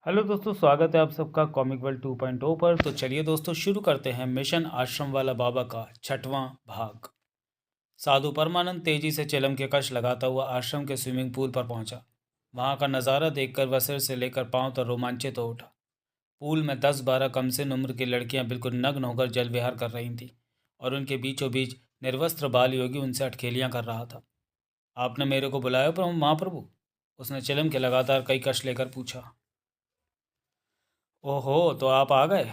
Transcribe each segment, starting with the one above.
Hello दोस्तों, स्वागत है आप सबका कॉमिक वर्ल्ड 2.0 पर। तो चलिए दोस्तों, शुरू करते हैं मिशन आश्रम वाला बाबा का 6वां भाग। साधु परमानंद तेजी से चिलम के कश लगाता हुआ आश्रम के स्विमिंग पूल पर पहुंचा। वहां का नज़ारा देखकर वह सिर से लेकर पांव तक रोमांचित हो उठा। पूल में 10-12 कमसिन उम्र की लड़कियां बिल्कुल नग्न होकर जल विहार कर रही थीं और उनके बीचों बीच निर्वस्त्र बाल योगी उनसे अटखेलियां कर रहा था। आपने मेरे को बुलाया पर महाप्रभु? उसने चिलम के लगातार कई कश लेकर पूछा। ओहो, तो आप आ गए।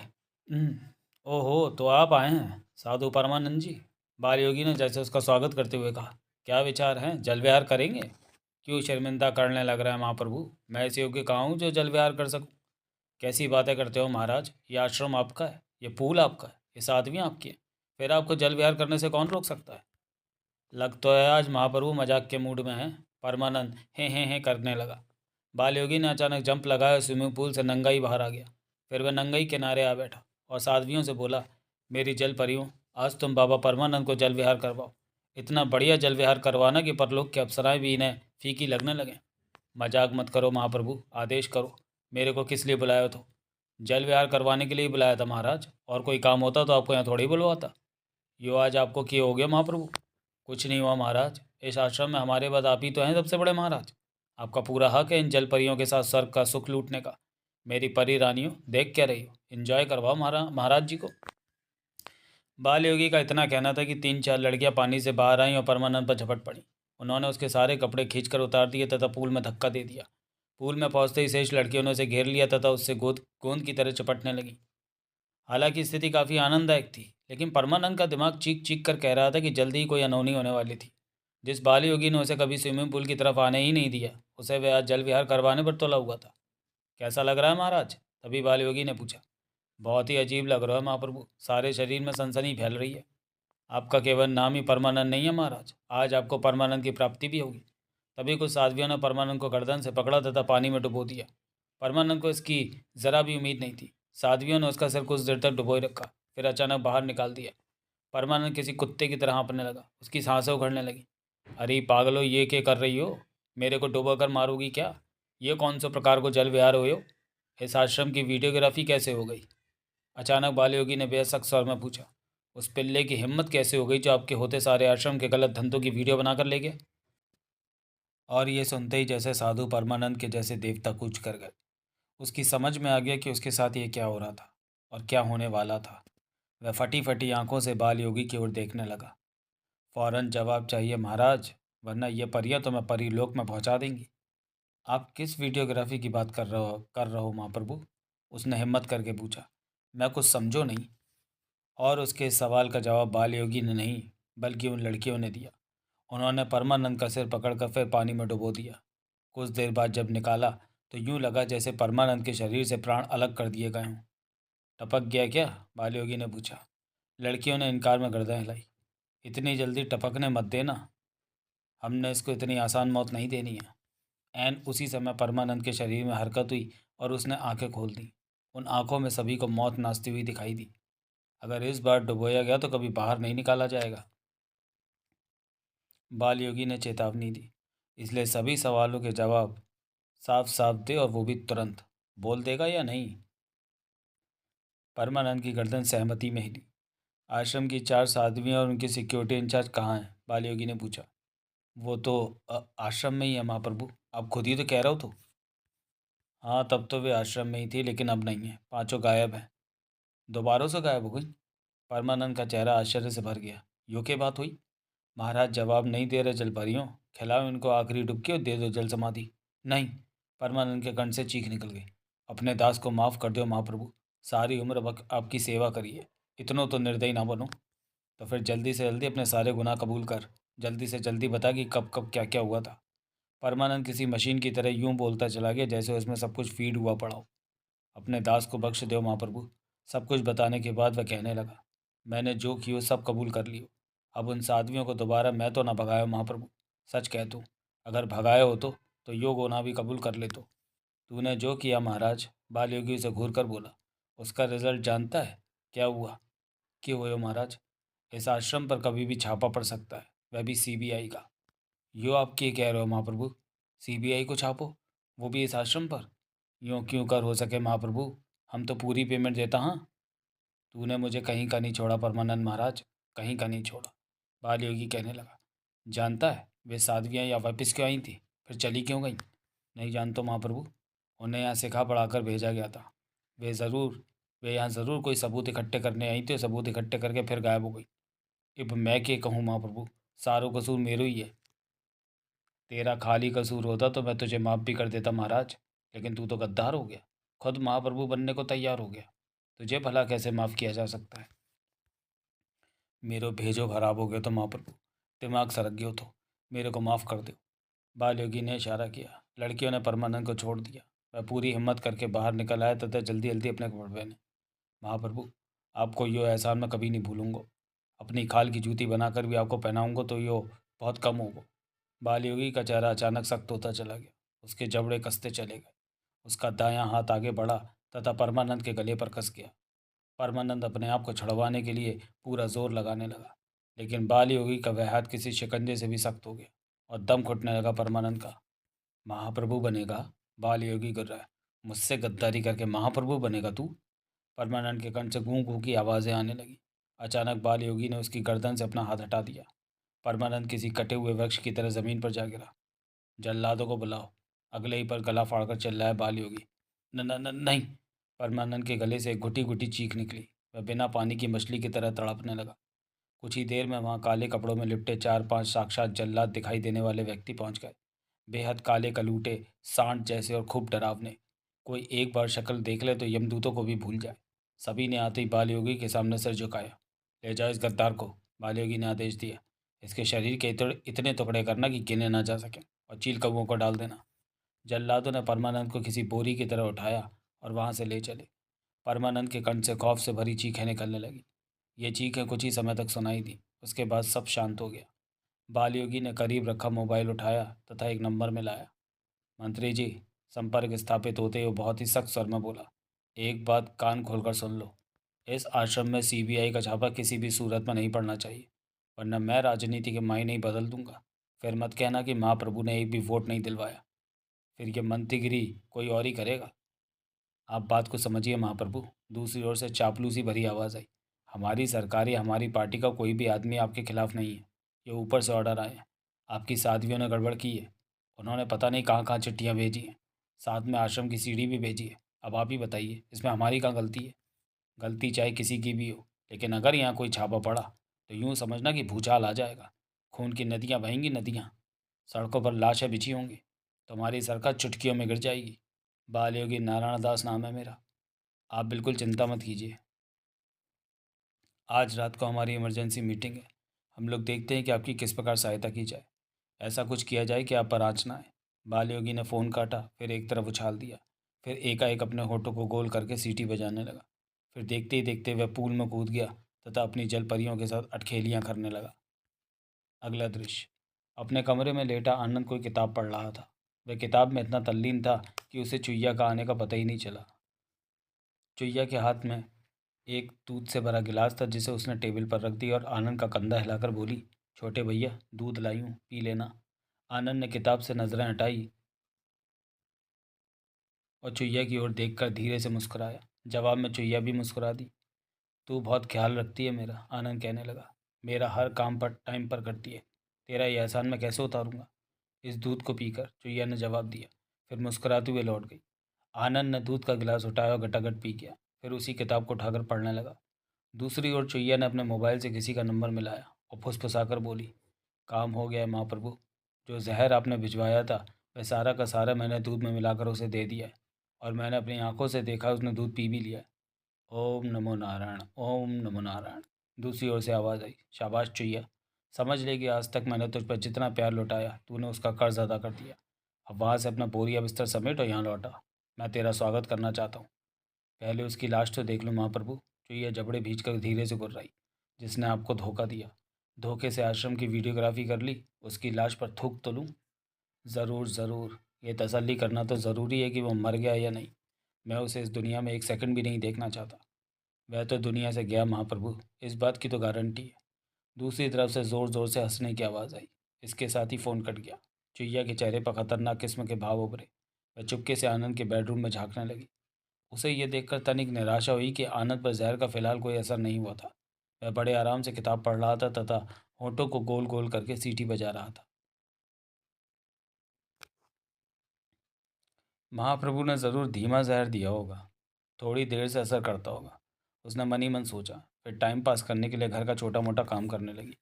ओहो, तो आप आए हैं साधु परमानंद जी। बाल योगी ने जैसे उसका स्वागत करते हुए कहा। क्या विचार हैं, जल विहार करेंगे? क्यों शर्मिंदा करने लग रहा है महाप्रभु? मैं इस योग्य कहाँ हूँ जो जल विहार कर सकूँ? कैसी बातें करते हो महाराज, ये आश्रम आपका है, ये पूल आपका है, ये साधवियाँ आपकी हैं। फिर आपको जल विहार करने से कौन रोक सकता है? लग तो है आज महाप्रभु मजाक के मूड में है। परमानंद हे करने लगा। बाल योगी ने अचानक जंप लगाया, स्विमिंग पूल से नंगा ही बाहर आ गया। फिर वह नंगई किनारे आ बैठा और साध्वियों से बोला, मेरी जल परियों, आज तुम बाबा परमानंद को जल विहार करवाओ। इतना बढ़िया जल विहार करवाना कि परलोक के अप्सराएं भी इन्हें फीकी लगने लगें। मजाक मत करो महाप्रभु, आदेश करो। मेरे को किस लिए बुलाया? तो जल विहार करवाने के लिए ही बुलाया था महाराज, और कोई काम होता तो आपको यहाँ थोड़ी बुलवाता। यो आज आपको किए हो गया महाप्रभु? कुछ नहीं हुआ महाराज, इस आश्रम में हमारे बाद आप ही तो हैं सबसे बड़े महाराज। आपका पूरा हक है इन जल परियों के साथ स्वर्ग का सुख लूटने का। मेरी परी रानियों, देख क्या रही हो? एंजॉय करवाओ महाराज जी को। बाल योगी का इतना कहना था कि 3-4 लड़कियां पानी से बाहर आईं और परमानंद पर झपट पड़ी। उन्होंने उसके सारे कपड़े खींचकर उतार दिए तथा पूल में धक्का दे दिया। पूल में पहुंचते ही शेष लड़कियों ने उसे घेर लिया तथा उससे गोद गोंद की तरह चपटने लगी। हालांकि स्थिति काफ़ी आनंददायक थी, लेकिन परमानंद का दिमाग चीख चीख कर कह रहा था कि जल्दी ही कोई अनहोनी होने वाली थी। जिस बाल योगी ने उसे कभी स्विमिंग पूल की तरफ आने ही नहीं दिया, उसे वह आज जल विहार करवाने पर तोला हुआ था। कैसा लग रहा है महाराज? तभी बाल योगी ने पूछा। बहुत ही अजीब लग रहा है महाप्रभु, सारे शरीर में सनसनी फैल रही है। आपका केवल नाम ही परमानंद नहीं है महाराज, आज आपको परमानंद की प्राप्ति भी होगी। तभी कुछ साध्वियों ने परमानंद को गर्दन से पकड़ा तथा पानी में डुबो दिया। परमानंद को इसकी ज़रा भी उम्मीद नहीं थी। साध्वियों ने उसका सिर कुछ देर तक डुबोए रखा, फिर अचानक बाहर निकाल दिया। परमानंद किसी कुत्ते की तरह हाँफने लगा, उसकी सांसें उखड़ने लगी। अरे पागलो, ये क्या कर रही हो? मेरे को डुबो कर मारोगी क्या? ये कौन से प्रकार को जल विहार हो? इस आश्रम की वीडियोग्राफी कैसे हो गई? अचानक बाल योगी ने बेसक स्वर में पूछा। उस पिल्ले की हिम्मत कैसे हो गई जो आपके होते सारे आश्रम के गलत धंधों की वीडियो बनाकर ले गया? और ये सुनते ही जैसे साधु परमानंद के जैसे देवता कूच कर गए। उसकी समझ में आ गया कि उसके साथ ये क्या हो रहा था और क्या होने वाला था। वह फटी फटी आंखों से बाल योगी की ओर देखने लगा। फौरन जवाब चाहिए महाराज, वरना ये परियां तुम्हें परीलोक में पहुंचा देंगी। आप किस वीडियोग्राफी की बात कर रहे हो महाप्रभु? उसने हिम्मत करके पूछा। मैं कुछ समझो नहीं। और उसके इस सवाल का जवाब बाल योगी ने नहीं, बल्कि उन लड़कियों ने दिया। उन्होंने परमानंद का सिर पकड़कर फिर पानी में डुबो दिया। कुछ देर बाद जब निकाला तो यूं लगा जैसे परमानंद के शरीर से प्राण अलग कर दिए गए हों। टपक गया क्या? बाल योगी ने पूछा। लड़कियों ने इनकार में गर्दन हिलाई। इतनी जल्दी टपकने मत देना, हमने इसको इतनी आसान मौत नहीं देनी है। ऐन उसी समय परमानंद के शरीर में हरकत हुई और उसने आंखें खोल दी। उन आंखों में सभी को मौत नाचती हुई दिखाई दी। अगर इस बार डुबोया गया तो कभी बाहर नहीं निकाला जाएगा। बाल योगी ने चेतावनी दी। इसलिए सभी सवालों के जवाब साफ साफ दे, और वो भी तुरंत। बोल देगा या नहीं? परमानंद की गर्दन सहमति में हिली। आश्रम की 4 साध्वियाँ और उनकी सिक्योरिटी इंचार्ज कहाँ हैं? बाल योगी ने पूछा। वो तो आश्रम में ही है महाप्रभु, आप खुद ही तो कह रहे हो। तो हाँ, तब तो वे आश्रम में ही थी, लेकिन अब नहीं है। पांचों गायब हैं। दोबारा से गायब हो गई? परमानंद का चेहरा आश्चर्य से भर गया। यो के बात हुई? महाराज जवाब नहीं दे रहे जलपरियों। खिलाओ इनको आखिरी डुबकी और दे दो जल समाधि। नहीं। परमानंद के कंठ से चीख निकल गई। अपने दास को माफ़ कर दो महाप्रभु, सारी उम्र आपकी सेवा करिए, इतनों तो निर्दयी ना बनो। तो फिर जल्दी से जल्दी अपने सारे गुनाह कबूल कर। जल्दी से जल्दी बता कि कब कब क्या क्या हुआ था। परमानंद किसी मशीन की तरह यूं बोलता चला गया जैसे उसमें सब कुछ फीड हुआ पड़ा हो। अपने दास को बख्श दो महाप्रभु। सब कुछ बताने के बाद वह कहने लगा। मैंने जो किया सब कबूल कर लियो। अब उन साध्वियों को दोबारा मैं तो ना भगाया महाप्रभु। सच कह तू, अगर भगाए हो तो यो गुनाह भी कबूल कर ले। तो तूने जो किया महाराज, बाल योगी से घूर कर बोला, उसका रिजल्ट जानता है? क्या हुआ? क्यों हुए महाराज? इस आश्रम पर कभी भी छापा पड़ सकता है, वह भी सीबीआई का। यो आप क्या कह रहे हो महाप्रभु? सीबीआई को छापो, वो भी इस आश्रम पर? यूँ क्यों कर हो सके महाप्रभु, हम तो पूरी पेमेंट देता हाँ। तूने मुझे कहीं का नहीं छोड़ा परमानंद महाराज, कहीं का नहीं छोड़ा। बाल योगी कहने लगा। जानता है वे साध्वियाँ या वापस क्यों आई थी, फिर चली क्यों गई? नहीं जानता महाप्रभु, उन्हें यहाँ सिखा पढ़ाकर भेजा गया था। वे ज़रूर वे यहाँ ज़रूर कोई सबूत इकट्ठे करने आई थी और सबूत इकट्ठे करके फिर गायब हो गई। अब मैं क्या कहूँ महाप्रभु, सारों कसूर मेरा ही है। तेरा खाली कसूर होता तो मैं तुझे माफ़ भी कर देता महाराज, लेकिन तू तो गद्दार हो गया, खुद महाप्रभु बनने को तैयार हो गया। तुझे भला कैसे माफ़ किया जा सकता है? मेरो भेजो खराब हो गया तो महाप्रभु, दिमाग सरक गयो तो मेरे को माफ़ कर दो। बाल योगी ने इशारा किया। लड़कियों ने परमानंद को छोड़ दिया। वह पूरी हिम्मत करके बाहर निकल आया तथा जल्दी जल्दी अपने कपड़े पहने। महाप्रभु, आपको यो एहसान मैं कभी नहीं भूलूंगा। अपनी खाल की जूती बनाकर भी आपको पहनाऊंगा तो यो बहुत कम होगा। बाल योगी का चेहरा अचानक सख्त होता चला गया। उसके जबड़े कसते चले गए। उसका दायां हाथ आगे बढ़ा तथा परमानंद के गले पर कस गया। परमानंद अपने आप को छुड़वाने के लिए पूरा जोर लगाने लगा, लेकिन बाल योगी का वह हाथ किसी शिकंजे से भी सख्त हो गया और दम घुटने लगा परमानंद का। महाप्रभु बनेगा? बाल योगी कर रहा है। मुझसे गद्दारी करके महाप्रभु बनेगा तू? परमानंद के कंठ से गूं गूं की आवाज़ें आने लगी। अचानक बाल योगी ने उसकी गर्दन से अपना हाथ हटा दिया। परमानंद किसी कटे हुए वृक्ष की तरह ज़मीन पर जा गिरा। जल्लादों को बुलाओ, अगले ही पर गला फाड़कर चिल्लाया बाल योगी। न न न नहीं। परमानंद के गले से एक घुटी घुटी चीख निकली। वह बिना पानी की मछली की तरह तड़पने लगा। कुछ ही देर में वहाँ काले कपड़ों में लिपटे 4-5 साक्षात जल्लाद दिखाई देने वाले व्यक्ति पहुँच गए। बेहद काले कलूटे, सांड जैसे और खूब डरावने। कोई एक बार शक्ल देख ले तो यमदूतों को भी भूल जाए। सभी ने आते ही बाल योगी के सामने सिर झुकाया। ले जाओ इस गद्दार को, बाल योगी ने आदेश दिया। इसके शरीर के इतने टुकड़े करना कि गिने ना जा सकें और चील कौओं को डाल देना। जल्लादों ने परमानंद को किसी बोरी की तरह उठाया और वहाँ से ले चले। परमानंद के कंठ से खौफ से भरी चीखें निकलने लगी। ये चीखें कुछ ही समय तक सुनाई दी। उसके बाद सब शांत हो गया। बाल योगी ने करीब रखा मोबाइल उठाया तथा एक नंबर मिलाया। मंत्री जी, संपर्क स्थापित होते ही वो बहुत ही सख्त स्वर में बोला। एक बात कान खोलकर सुन लो। इस आश्रम में सीबीआई का छापा किसी भी सूरत में नहीं पड़ना चाहिए, वरना मैं राजनीति के मायने ही बदल दूंगा। फिर मत कहना कि महाप्रभु ने एक भी वोट नहीं दिलवाया। फिर ये मंत्रीगिरी कोई और ही करेगा। आप बात को समझिए महाप्रभु। दूसरी ओर से चापलूसी भरी आवाज़ आई। हमारी सरकार या हमारी पार्टी का कोई भी आदमी आपके खिलाफ नहीं है। ये ऊपर से ऑर्डर आए हैं। आपकी साध्वियों ने गड़बड़ की है। उन्होंने पता नहीं कहाँ कहाँ चिट्ठियाँ भेजी हैं। साथ में आश्रम की सीढ़ी भी भेजी है। अब आप ही बताइए, इसमें हमारी कहाँ गलती है? गलती चाहे किसी की भी हो, लेकिन अगर यहाँ कोई छापा पड़ा तो यूँ समझना कि भूचाल आ जाएगा। खून की नदियाँ बहेंगी, नदियाँ। सड़कों पर लाशें बिछी होंगी। तुम्हारी सरकार चुटकियों में गिर जाएगी। बाल योगी नारायण दास नाम है मेरा। आप बिल्कुल चिंता मत कीजिए। आज रात को हमारी इमरजेंसी मीटिंग है। हम लोग देखते हैं कि आपकी किस प्रकार सहायता की जाए। ऐसा कुछ किया जाए कि आप पर आँच ना आए। बाल योगी ने फ़ोन काटा, फिर एक तरफ उछाल दिया, फिर एकाएक अपने होठों को गोल करके सीटी बजाने लगा। फिर देखते ही देखते वह पूल में कूद गया तथा अपनी जल परियों के साथ अटखेलियाँ करने लगा। अगला दृश्य। अपने कमरे में लेटा आनंद कोई किताब पढ़ रहा था। वह किताब में इतना तल्लीन था कि उसे चुईया का आने का पता ही नहीं चला। चुईया के हाथ में एक दूध से भरा गिलास था जिसे उसने टेबल पर रख दिया और आनंद का कंधा हिलाकर बोली, छोटे भैया दूध लाई हूँ, पी लेना। आनंद ने किताब से नजरें हटाई और चुईया की ओर देखकर धीरे से मुस्कुराया। जवाब में चुईया भी मुस्कुरा दी। तू बहुत ख्याल रखती है मेरा, आनंद कहने लगा। मेरा हर काम पर टाइम पर करती है। तेरा ये एहसान मैं कैसे उतारूंगा? इस दूध को पीकर, चुईया ने जवाब दिया। फिर मुस्कुराते हुए लौट गई। आनंद ने दूध का गिलास उठाया और गटागट पी गया। फिर उसी किताब को उठाकर पढ़ने लगा। दूसरी ओर चुईया ने अपने मोबाइल से किसी का नंबर मिलाया और फुसफुसाकर बोली, काम हो गया है महाप्रभु। जो जहर आपने भिजवाया था वह सारा का सारा मैंने दूध में मिलाकर उसे दे दिया है और मैंने अपनी आंखों से देखा, उसने दूध पी भी लिया है। ओम नमो नारायण, ओम नमो नारायण। दूसरी ओर से आवाज़ आई, शाबाश चुईया, समझ ले कि आज तक मैंने तुझ पर जितना प्यार लौटाया तूने उसका कर्ज अदा कर दिया। अब वहाँ से अपना बोरिया बिस्तर समेट और यहाँ लौटा। मैं तेरा स्वागत करना चाहता हूँ। पहले उसकी लाश तो देख लूँ महाप्रभु। चुईया जबड़े भींच कर धीरे से गुर्राई। जिसने आपको धोखा दिया, धोखे से आश्रम की वीडियोग्राफी कर ली, उसकी लाश पर थूक तो लूँ? ज़रूर ज़रूर। ये तसल्ली करना तो ज़रूरी है कि वो मर गया या नहीं। मैं उसे इस दुनिया में एक सेकंड भी नहीं देखना चाहता। वह तो दुनिया से गया महाप्रभु, इस बात की तो गारंटी है। दूसरी तरफ से ज़ोर ज़ोर से हंसने की आवाज़ आई। इसके साथ ही फ़ोन कट गया। चुईया के चेहरे पर खतरनाक किस्म के भाव उभरे। वह चुपके से आनंद के बेडरूम में झांकने लगी। उसे ये देखकर तनिक निराशा हुई कि आनंद पर जहर का फिलहाल कोई असर नहीं हुआ था। वह बड़े आराम से किताब पढ़ रहा था तथा होठों को गोल गोल करके सीटी बजा रहा था। महाप्रभु ने ज़रूर धीमा जहर दिया होगा, थोड़ी देर से असर करता होगा, उसने मन ही मन सोचा। फिर टाइम पास करने के लिए घर का छोटा मोटा काम करने लगी।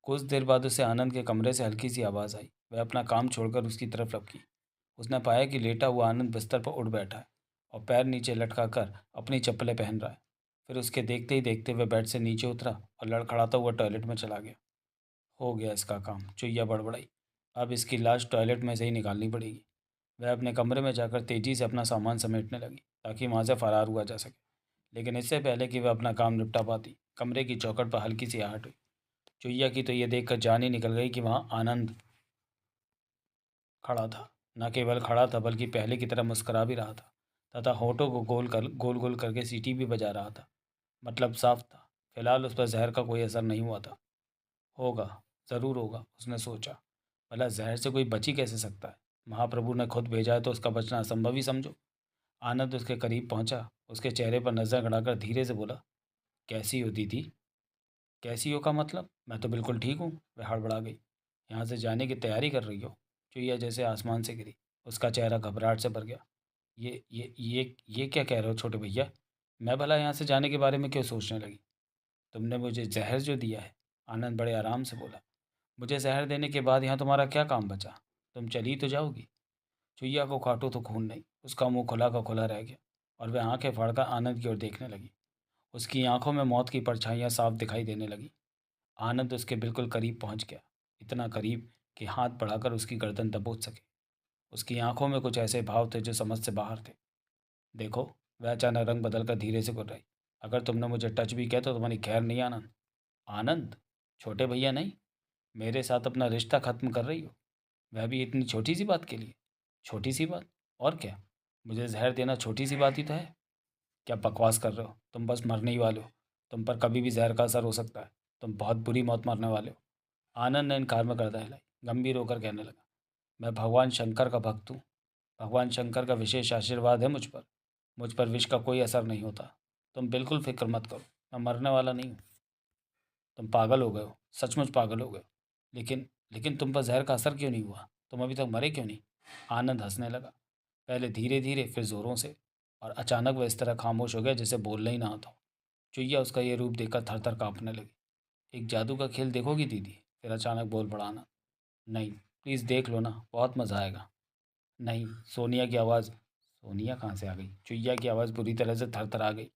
कुछ देर बाद उसे आनंद के कमरे से हल्की सी आवाज़ आई। वह अपना काम छोड़कर उसकी तरफ लपकी। उसने पाया कि लेटा हुआ आनंद बिस्तर पर उठ बैठा है और पैर नीचे लटका कर अपनी चप्पलें पहन रहा है। फिर उसके देखते ही देखते वह बेड से नीचे उतरा और लड़खड़ाता हुआ टॉयलेट में चला गया। हो गया इसका काम, चुईया बड़बड़ाई। अब इसकी लाश टॉयलेट में से ही निकालनी पड़ेगी। वह अपने कमरे में जाकर तेजी से अपना सामान समेटने लगी ताकि वहाँ से फरार हुआ जा सके। लेकिन इससे पहले कि वह अपना काम निपटा पाती, कमरे की चौखट पर हल्की सी आहट हुई। चुईया की तो ये देखकर जान ही निकल गई कि वहाँ आनंद खड़ा था। न केवल खड़ा था बल्कि पहले की तरह मुस्करा भी रहा था तथा होठों को गोल गोल करके सीटी भी बजा रहा था। मतलब साफ था, फिलहाल उस पर जहर का कोई असर नहीं हुआ था। होगा, ज़रूर होगा, उसने सोचा। भला जहर से कोई बच ही कैसे सकता है? महाप्रभु ने खुद भेजा है तो उसका बचना असंभव ही समझो। आनंद उसके करीब पहुंचा, उसके चेहरे पर नजर गड़ाकर धीरे से बोला, कैसी हो दीदी? कैसी हो का मतलब? मैं तो बिल्कुल ठीक हूँ। वह हड़बड़ा गई। यहाँ से जाने की तैयारी कर रही हो? चुईया जैसे आसमान से गिरी। उसका चेहरा घबराहट से भर गया। ये क्या कह रहे हो छोटे भैया? मैं भला यहाँ से जाने के बारे में क्यों सोचने लगी? तुमने मुझे जहर जो दिया है, आनंद बड़े आराम से बोला, मुझे जहर देने के बाद यहाँ तुम्हारा क्या काम बचा? तुम चली तो जाओगी। चुईया को काटो तो खून नहीं, उसका मुंह खुला का खुला रह गया और वह आंखें फाड़कर आनंद की ओर देखने लगी। उसकी आंखों में मौत की परछाइयाँ साफ दिखाई देने लगी। आनंद उसके बिल्कुल करीब पहुंच गया, इतना करीब कि हाथ बढ़ाकर उसकी गर्दन दबोच सके। उसकी आंखों में कुछ ऐसे भाव थे जो समझ से बाहर थे। देखो, वह अचानक रंग बदलकर धीरे से बोल रही, अगर तुमने मुझे टच भी किया तो तुम्हारी खैर नहीं आनंद। आनंद? छोटे भैया नहीं, मेरे साथ अपना रिश्ता खत्म कर रही हो? वह भी इतनी छोटी सी बात के लिए? छोटी सी बात? और क्या, मुझे जहर देना छोटी सी बात ही तो है। क्या बकवास कर रहे हो? तुम बस मरने ही वाले हो। तुम पर कभी भी जहर का असर हो सकता है। तुम बहुत बुरी मौत मरने वाले हो। आनंद ने इनकार में गर्दन हिलाई, गंभीर होकर कहने लगा, मैं भगवान शंकर का भक्त हूँ। भगवान शंकर का विशेष आशीर्वाद है मुझ पर। मुझ पर विष का कोई असर नहीं होता। तुम बिल्कुल फिक्र मत करो, मैं मरने वाला नहीं हूँ। तुम पागल हो गए हो, सचमुच पागल हो गए हो। लेकिन लेकिन तुम पर जहर का असर क्यों नहीं हुआ? तुम अभी तक मरे क्यों नहीं? आनंद हंसने लगा, पहले धीरे धीरे फिर जोरों से। और अचानक वह इस तरह खामोश हो गया जैसे बोलना ही ना आता हो। चुईया उसका ये रूप देखकर थर थर काँपने लगी। एक जादू का खेल देखोगी दीदी? फिर अचानक बोल पड़ा आनंद। नहीं, प्लीज़ देख लो ना, बहुत मज़ा आएगा। नहीं, सोनिया की आवाज़। सोनिया कहाँ से आ गई? चुईया की आवाज़ बुरी तरह से थर थर आ गई।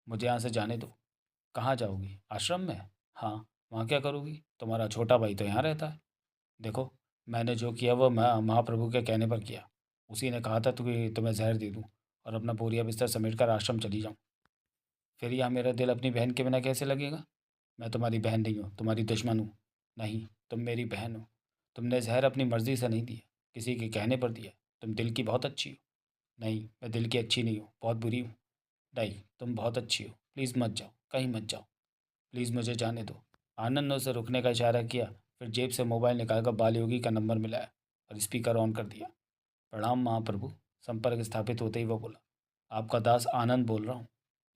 मुझे यहाँ से जाने दो। कहाँ जाओगी? आश्रम में? हाँ, वहाँ क्या करोगी? तुम्हारा छोटा भाई तो यहाँ रहता है। देखो, मैंने जो किया वो मैं महाप्रभु के कहने पर किया। उसी ने कहा था कि तुम्हें जहर दे दूँ और अपना बोरिया बिस्तर समेट कर आश्रम चली जाऊँ। फिर यहाँ मेरा दिल अपनी बहन के बिना कैसे लगेगा? मैं तुम्हारी बहन नहीं हूँ, तुम्हारी दुश्मन हूँ। नहीं, तुम मेरी बहन हो। तुमने जहर अपनी मर्ज़ी से नहीं दिया, किसी के कहने पर दिया। तुम दिल की बहुत अच्छी हो। नहीं, मैं दिल की अच्छी नहीं हूँ, बहुत बुरी हूँ। नहीं, तुम बहुत अच्छी हो, प्लीज़ मत जाओ, कहीं मत जाओ। प्लीज़ मुझे जाने दो। आनंद ने उसे रुकने का इशारा किया, फिर जेब से मोबाइल निकालकर बाल योगी का नंबर मिलाया और स्पीकर ऑन कर दिया। प्रणाम महाप्रभु। संपर्क स्थापित होते ही वो बोला, आपका दास आनंद बोल रहा हूँ।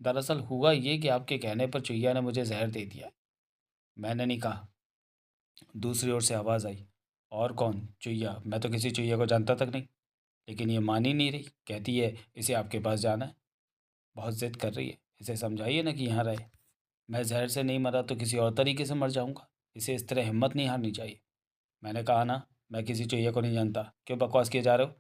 दरअसल हुआ ये कि आपके कहने पर चुईया ने मुझे जहर दे दिया है। मैंने नहीं कहा। दूसरी ओर से आवाज़ आई, और कौन? चुईया? मैं तो किसी चुईया को जानता तक नहीं। लेकिन ये मान ही नहीं रही, कहती है इसे आपके पास जाना है। बहुत जिद कर रही है, इसे समझाइए ना कि यहाँ रहे। मैं जहर से नहीं मरा तो किसी और तरीके से मर जाऊंगा। इसे इस तरह हिम्मत नहीं हारनी चाहिए। मैंने कहा ना, मैं किसी चुईया को नहीं जानता, क्यों बकवास किए जा रहे हो?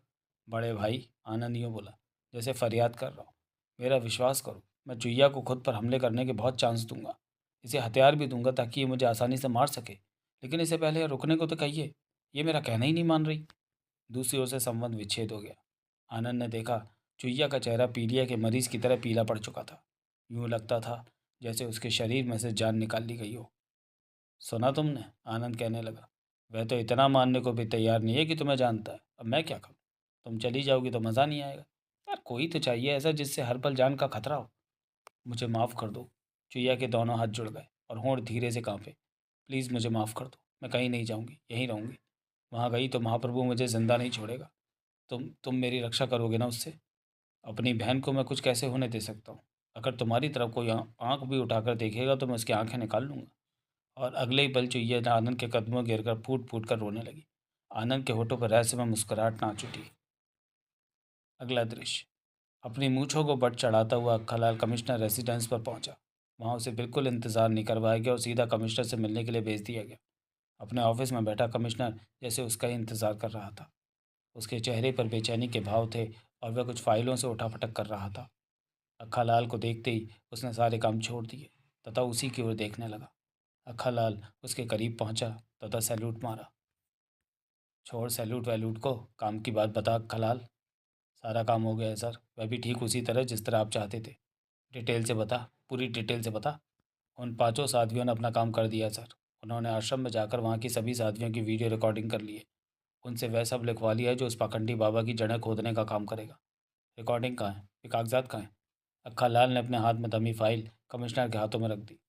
बड़े भाई, आनंद यूँ बोला जैसे फरियाद कर रहा हूँ। मेरा विश्वास करो, मैं चुईया को खुद पर हमले करने के बहुत चांस दूंगा। इसे हथियार भी दूंगा ताकि ये मुझे आसानी से मार सके। लेकिन इससे पहले रुकने को तो कहिए, ये मेरा कहना ही नहीं मान रही। दूसरी ओर से संबंध विच्छेद हो गया। आनंद ने देखा, चुईया का चेहरा पीलिया के मरीज की तरह पीला पड़ चुका था। यूँ लगता था जैसे उसके शरीर में से जान निकाल ली गई हो। सुना तुमने? आनंद कहने लगा, वह तो इतना मानने को भी तैयार नहीं है कि तुम्हें जानता है। अब मैं क्या करूं? तुम चली जाओगी तो मज़ा नहीं आएगा। यार कोई तो चाहिए ऐसा जिससे हर पल जान का खतरा हो। मुझे माफ़ कर दो। चुईया के दोनों हाथ जुड़ गए और होंठ धीरे से कांपे। प्लीज़ मुझे माफ़ कर दो, मैं कहीं नहीं जाऊंगी, यहीं रहूंगी। वहाँ गई तो महाप्रभु मुझे जिंदा नहीं छोड़ेगा। तुम मेरी रक्षा करोगे ना उससे? अपनी बहन को मैं कुछ कैसे होने दे सकता हूँ? अगर तुम्हारी तरफ कोई आँख भी उठाकर देखेगा तो मैं उसकी आँखें निकाल लूँगा। और अगले ही पल चुईया आनंद के कदमों में गिरकर फूट फूट कर रोने लगी। आनंद के होठों पर रहस्यमय मुस्कुराहट नाच उठी। अगला दृश्य। अपनी मूंछों को बट चढ़ाता हुआ अक्खालाल कमिश्नर रेसिडेंस पर पहुंचा। वहां उसे बिल्कुल इंतजार नहीं करवाया गया और सीधा कमिश्नर से मिलने के लिए भेज दिया गया। अपने ऑफिस में बैठा कमिश्नर जैसे उसका ही इंतजार कर रहा था। उसके चेहरे पर बेचैनी के भाव थे और वह कुछ फाइलों से उठापटक कर रहा था। अक्खालाल को देखते ही उसने सारे काम छोड़ दिए तथा उसी की ओर देखने लगा। अक्खालाल उसके करीब पहुंचा तथा सैल्यूट मारा। छोड़ सैल्यूट वैल्यूट को, काम की बात बता अक्खालाल। सारा काम हो गया है सर, वह भी ठीक उसी तरह जिस तरह आप चाहते थे। डिटेल से बता, पूरी डिटेल से बता। उन पांचों साध्वियों ने अपना काम कर दिया सर। उन्होंने आश्रम में जाकर वहाँ की सभी साध्वियों की वीडियो रिकॉर्डिंग कर ली है। उनसे वह सब लिखवा लिया है जो उस पाखंडी बाबा की जड़ें खोदने का काम करेगा। रिकॉर्डिंग कहाँ है? ये कागजात कहाँ हैं? अक्खा लाल ने अपने हाथ में दमी फाइल कमिश्नर के हाथों में रख दी।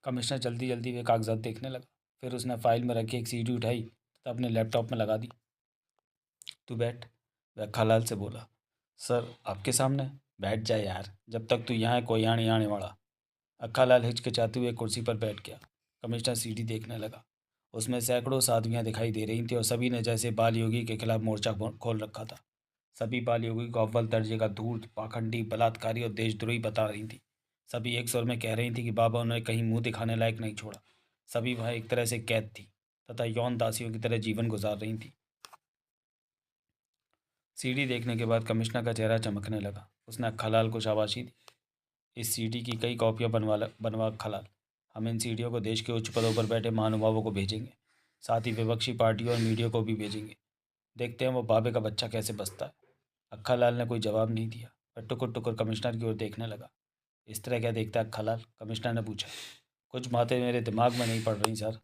कमिश्नर जल्दी जल्दी वे कागजात देखने लगा। फिर उसने फाइल में रखी एक सीडी उठाई तथा अपने लैपटॉप में लगा दी। तू बैठ, वह अक्खालाल से बोला। सर आपके सामने? बैठ जा यार, जब तक तू यहाँ है कोई आने आने वाला। अक्खालाल हिचकिचाते हुए कुर्सी पर बैठ गया। कमिश्नर सीढ़ी देखने लगा। उसमें सैकड़ों साध्वियाँ दिखाई दे रही थीं और सभी ने जैसे बाल योगी के खिलाफ मोर्चा खोल रखा था। सभी बाल योगी को अव्वल दर्जे का धूर्त, पाखंडी, बलात्कारी और देशद्रोही बता रही थी। सभी एक स्वर में कह रही थी कि बाबा उन्हें कहीं मुंह दिखाने लायक नहीं छोड़ा। सभी वहाँ एक तरह से कैद थी तथा यौन दासियों की तरह जीवन गुजार रही थी। सीढ़ी देखने के बाद कमिश्नर का चेहरा चमकने लगा। उसने अक्खालाल को शाबाशी दी। इस सीडी की कई कॉपियां बनवा अक्खालाल। हम इन सीडियों को देश के उच्च पदों पर बैठे महानुभावों को भेजेंगे। साथ ही विपक्षी पार्टियों और मीडिया को भी भेजेंगे। देखते हैं वो बाबे का बच्चा कैसे बसता है। अक्खालाल ने कोई जवाब नहीं दिया। वह टुकुर टुकुर कमिश्नर की ओर देखने लगा। इस तरह क्या देखता है अक्खालाल? कमिश्नर ने पूछा। कुछ बातें मेरे दिमाग में नहीं पड़ रही सर,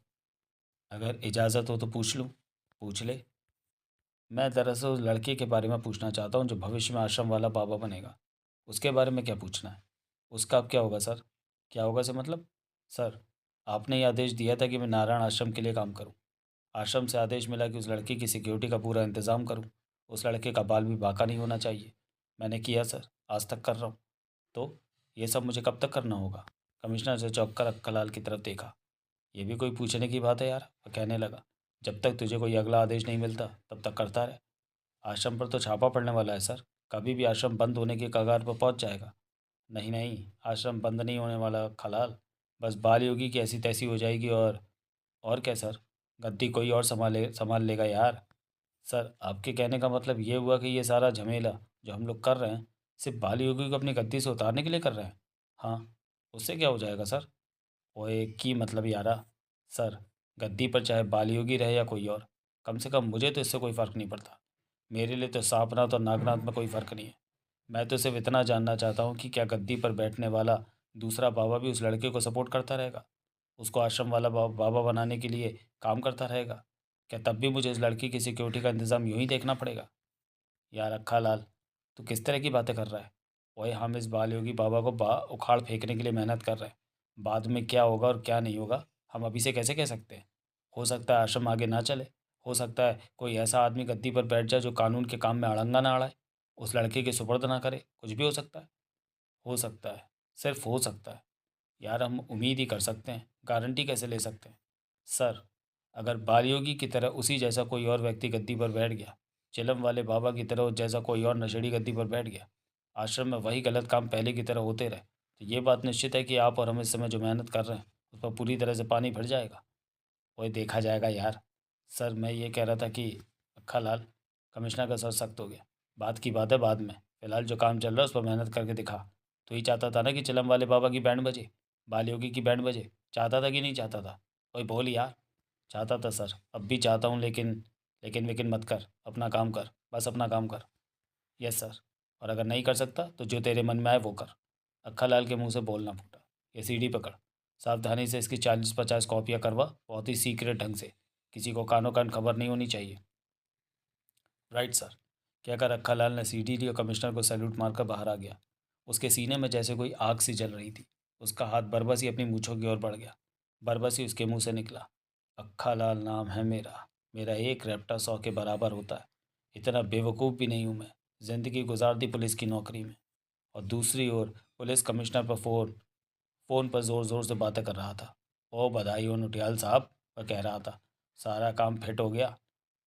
अगर इजाज़त हो तो पूछ लूँ? पूछ ले। मैं दरअसल उस लड़के के बारे में पूछना चाहता हूँ जो भविष्य में आश्रम वाला बाबा बनेगा। उसके बारे में क्या पूछना है? उसका अब क्या होगा सर? क्या होगा से मतलब? सर, आपने ये आदेश दिया था कि मैं नारायण आश्रम के लिए काम करूं। आश्रम से आदेश मिला कि उस लड़के की सिक्योरिटी का पूरा इंतज़ाम करूं। उस लड़के का बाल भी बाका नहीं होना चाहिए। मैंने किया सर, आज तक कर रहा हूं। तो ये सब मुझे कब तक करना होगा? कमिश्नर से चौंक कर अक्खालाल की तरफ देखा। ये भी कोई पूछने की बात है यार, वह कहने लगा। जब तक तुझे कोई अगला आदेश नहीं मिलता तब तक करता रहे। आश्रम पर तो छापा पड़ने वाला है सर। कभी भी आश्रम बंद होने की कगार पर पहुंच जाएगा। नहीं नहीं, आश्रम बंद नहीं होने वाला खलाल। बस बाल योगी की ऐसी तैसी हो जाएगी और क्या सर? गद्दी कोई और संभाल लेगा यार। सर आपके कहने का मतलब ये हुआ कि ये सारा झमेला जो हम लोग कर रहे हैं सिर्फ बाल योगी को अपनी गद्दी से उतारने के लिए कर रहे हैं? हाँ। उससे क्या हो जाएगा सर? ओए की मतलब यारा। सर, गद्दी पर चाहे बाल योगी रहे या कोई और, कम से कम मुझे तो इससे कोई फ़र्क नहीं पड़ता। मेरे लिए तो सांपनाथ और नागनाथ में कोई फ़र्क नहीं है। मैं तो सिर्फ इतना जानना चाहता हूँ कि क्या गद्दी पर बैठने वाला दूसरा बाबा भी उस लड़के को सपोर्ट करता रहेगा? उसको आश्रम वाला बाबा बनाने के लिए काम करता रहेगा? क्या तब भी मुझे इस लड़की की सिक्योरिटी का इंतज़ाम यूं ही देखना पड़ेगा? यार अक्खा लाल, तू किस तरह की बातें कर रहा है? ओए हम इस बाल योगी बाबा को उखाड़ फेंकने के लिए मेहनत कर रहे हैं। बाद में क्या होगा और क्या नहीं होगा हम अभी से कैसे कह सकते हैं? हो सकता है आश्रम आगे ना चले। हो सकता है कोई ऐसा आदमी गद्दी पर बैठ जाए जो कानून के काम में अड़ंगा ना अड़ाए, उस लड़के के सुपुर्द ना करे। कुछ भी हो सकता है। हो सकता है, सिर्फ हो सकता है। यार हम उम्मीद ही कर सकते हैं, गारंटी कैसे ले सकते हैं? सर, अगर बालयोगी की तरह उसी जैसा कोई और व्यक्ति गद्दी पर बैठ गया, चिलम वाले बाबा की तरह जैसा कोई और नशेड़ी गद्दी पर बैठ गया, आश्रम में वही गलत काम पहले की तरह होते रहे, तो ये बात निश्चित है कि आप और हम इस समय जो मेहनत कर रहे हैं उस पर पूरी तरह से पानी फिर जाएगा। वही देखा जाएगा यार। सर मैं ये कह रहा था कि अक्खा लाल, कमिश्नर का सर सख्त हो गया। बात की बात है बाद में, फिलहाल जो काम चल रहा है उस पर मेहनत करके दिखा। तो ही चाहता था ना कि चिलम वाले बाबा की बैंड बजे, बाल योगी की बैंड बजे? चाहता था कि नहीं चाहता था? वही बोल यार। चाहता था सर, अब भी चाहता हूँ, लेकिन मत कर, अपना काम कर, बस अपना काम कर। Yes sir. और अगर नहीं कर सकता तो जो तेरे मन में आए वो कर। अक्खा लाल के मुंह से बोलना फूटा। ये सीढ़ी पकड़, सावधानी से इसकी 40-50 कॉपियाँ करवा, बहुत ही सीक्रेट ढंग से। किसी को कानो कान खबर नहीं होनी चाहिए। Right sir. कहकर अक्खा लाल ने सीढ़ी ली और कमिश्नर को सैल्यूट मारकर बाहर आ गया। उसके सीने में जैसे कोई आग सी जल रही थी। उसका हाथ बरबस ही अपनी मूछों की ओर बढ़ गया। बरबस ही उसके मुंह से निकला, अक्खा लाल नाम है मेरा। मेरा एक रैप्टा 100 के बराबर होता है। इतना बेवकूफ़ भी नहीं हूँ मैं। ज़िंदगी गुजार दी पुलिस की नौकरी में। और दूसरी ओर पुलिस कमिश्नर पर फ़ोन पर ज़ोर ज़ोर से बातें कर रहा था। ओ बधाई हो नौटियाल साहब, वह कह रहा था। सारा काम फिट हो गया।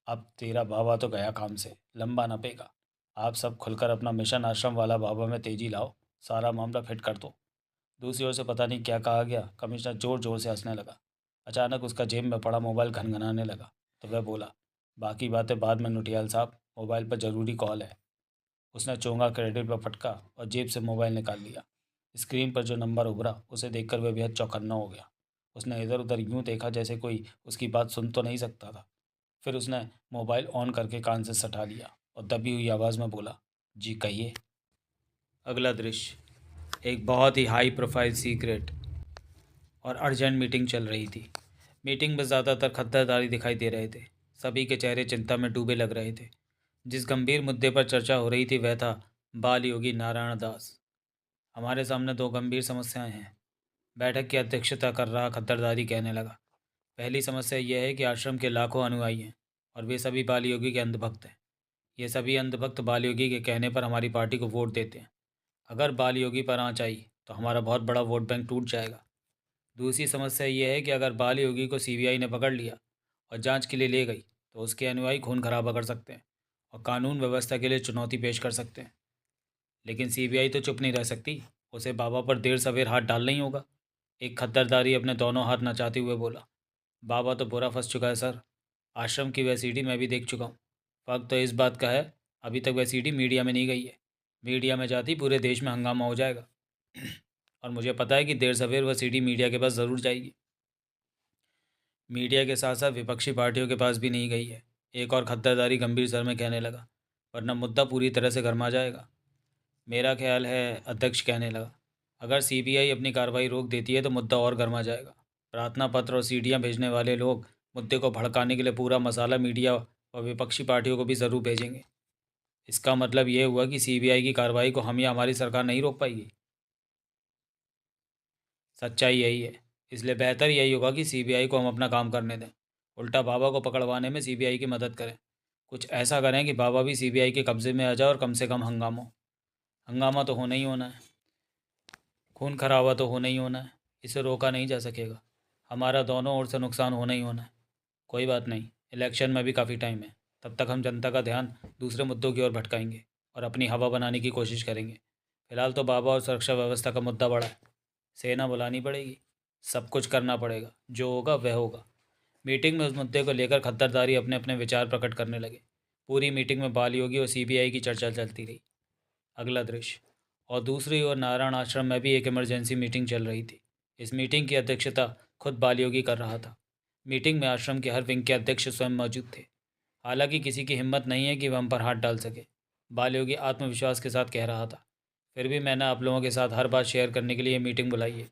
अब तेरा बाबा तो गया काम से, लंबा न पेगा। आप सब खुलकर अपना मिशन आश्रम वाला बाबा में तेजी लाओ, सारा मामला फिट कर दो। दूसरी ओर से पता नहीं क्या कहा गया, कमिश्नर जोर जोर से हंसने लगा। अचानक उसका जेब में पड़ा मोबाइल घनघनाने लगा तो वह बोला, बाकी बातें बाद में नौटियाल साहब, मोबाइल पर ज़रूरी कॉल है। उसने चोंगा क्रेडिट पर फटका और जेब से मोबाइल निकाल लिया। स्क्रीन पर जो नंबर उभरा उसे देखकर वह बेहद चौकन्ना हो गया। उसने इधर उधर यूं देखा जैसे कोई उसकी बात सुन तो नहीं सकता था। फिर उसने मोबाइल ऑन करके कान से सटा लिया और दबी हुई आवाज़ में बोला, जी कहिए। अगला दृश्य, एक बहुत ही हाई प्रोफाइल सीक्रेट और अर्जेंट मीटिंग चल रही थी। मीटिंग में ज़्यादातर खद्दरदारी दिखाई दे रहे थे। सभी के चेहरे चिंता में डूबे लग रहे थे। जिस गंभीर मुद्दे पर चर्चा हो रही थी वह था बाल योगी नारायण दास। हमारे सामने दो गंभीर समस्याएं हैं, बैठक की अध्यक्षता कर रहा खद्दरदारी कहने लगा। पहली समस्या यह है कि आश्रम के लाखों अनुयायी हैं और वे सभी बाल योगी के अंधभक्त हैं। ये सभी अंधभक्त बाल योगी के कहने पर हमारी पार्टी को वोट देते हैं। अगर बाल योगी पर आँच आई तो हमारा बहुत बड़ा वोट बैंक टूट जाएगा। दूसरी समस्या यह है कि अगर बाल योगी को सीबीआई ने पकड़ लिया और जांच के लिए ले गई तो उसके अनुयायी खून खराबा कर सकते हैं और कानून व्यवस्था के लिए चुनौती पेश कर सकते हैं। लेकिन सीबीआई तो चुप नहीं रह सकती, उसे बाबा पर देर सवेर हाथ डालना ही होगा। एक खद्दरदारी अपने दोनों हाथ नचाते हुए बोला, बाबा तो बुरा फंस चुका है सर। आश्रम की वह सीडी मैं भी देख चुका हूँ। फर्क तो इस बात का है, अभी तक वह सीडी मीडिया में नहीं गई है। मीडिया में जाती पूरे देश में हंगामा हो जाएगा। और मुझे पता है कि देर सवेर वह सीडी मीडिया के पास ज़रूर जाएगी। मीडिया के साथ साथ विपक्षी पार्टियों के पास भी नहीं गई है। एक और खद्दरदारी गंभीर स्वर में कहने लगा, वरना मुद्दा पूरी तरह से गर्मा जाएगा। मेरा ख्याल है, अध्यक्ष कहने लगा, अगर सीबीआई अपनी कार्रवाई रोक देती है तो मुद्दा और गर्मा जाएगा। प्रार्थना पत्र और सीडियाँ भेजने वाले लोग मुद्दे को भड़काने के लिए पूरा मसाला मीडिया और विपक्षी पार्टियों को भी ज़रूर भेजेंगे। इसका मतलब ये हुआ कि सीबीआई की कार्रवाई को हम या हमारी सरकार नहीं रोक पाएगी। सच्चाई यही है, इसलिए बेहतर यही होगा कि सीबीआई को हम अपना काम करने दें। उल्टा बाबा को पकड़वाने में सीबीआई की मदद करें। कुछ ऐसा करें कि बाबा भी सीबीआई के कब्जे में आ जाए और कम से कम हंगामा तो होना ही होना है। खून खराबा तो होना ही होना है। इसे रोका नहीं जा सकेगा। हमारा दोनों ओर से नुकसान होना ही होना है। कोई बात नहीं, इलेक्शन में भी काफ़ी टाइम है। तब तक हम जनता का ध्यान दूसरे मुद्दों की ओर भटकाएंगे और अपनी हवा बनाने की कोशिश करेंगे। फिलहाल तो बाबा और सुरक्षा व्यवस्था का मुद्दा बड़ा है। सेना बुलानी पड़ेगी, सब कुछ करना पड़ेगा, जो होगा वह होगा। मीटिंग में उस मुद्दे को लेकर खद्दरदारी अपने अपने विचार प्रकट करने लगे। पूरी मीटिंग में बाल योगी और सीबीआई की चर्चा चलती रही। अगला दृश्य, और दूसरी ओर नारायण आश्रम में भी एक इमरजेंसी मीटिंग चल रही थी। इस मीटिंग की अध्यक्षता खुद बाल योगी कर रहा था। मीटिंग में आश्रम के हर विंग के अध्यक्ष स्वयं मौजूद थे। हालांकि किसी की हिम्मत नहीं है कि वह हम पर हाथ डाल सके, बाल योगी आत्मविश्वास के साथ कह रहा था। फिर भी मैंने आप लोगों के साथ हर बात शेयर करने के लिए मीटिंग बुलाई है।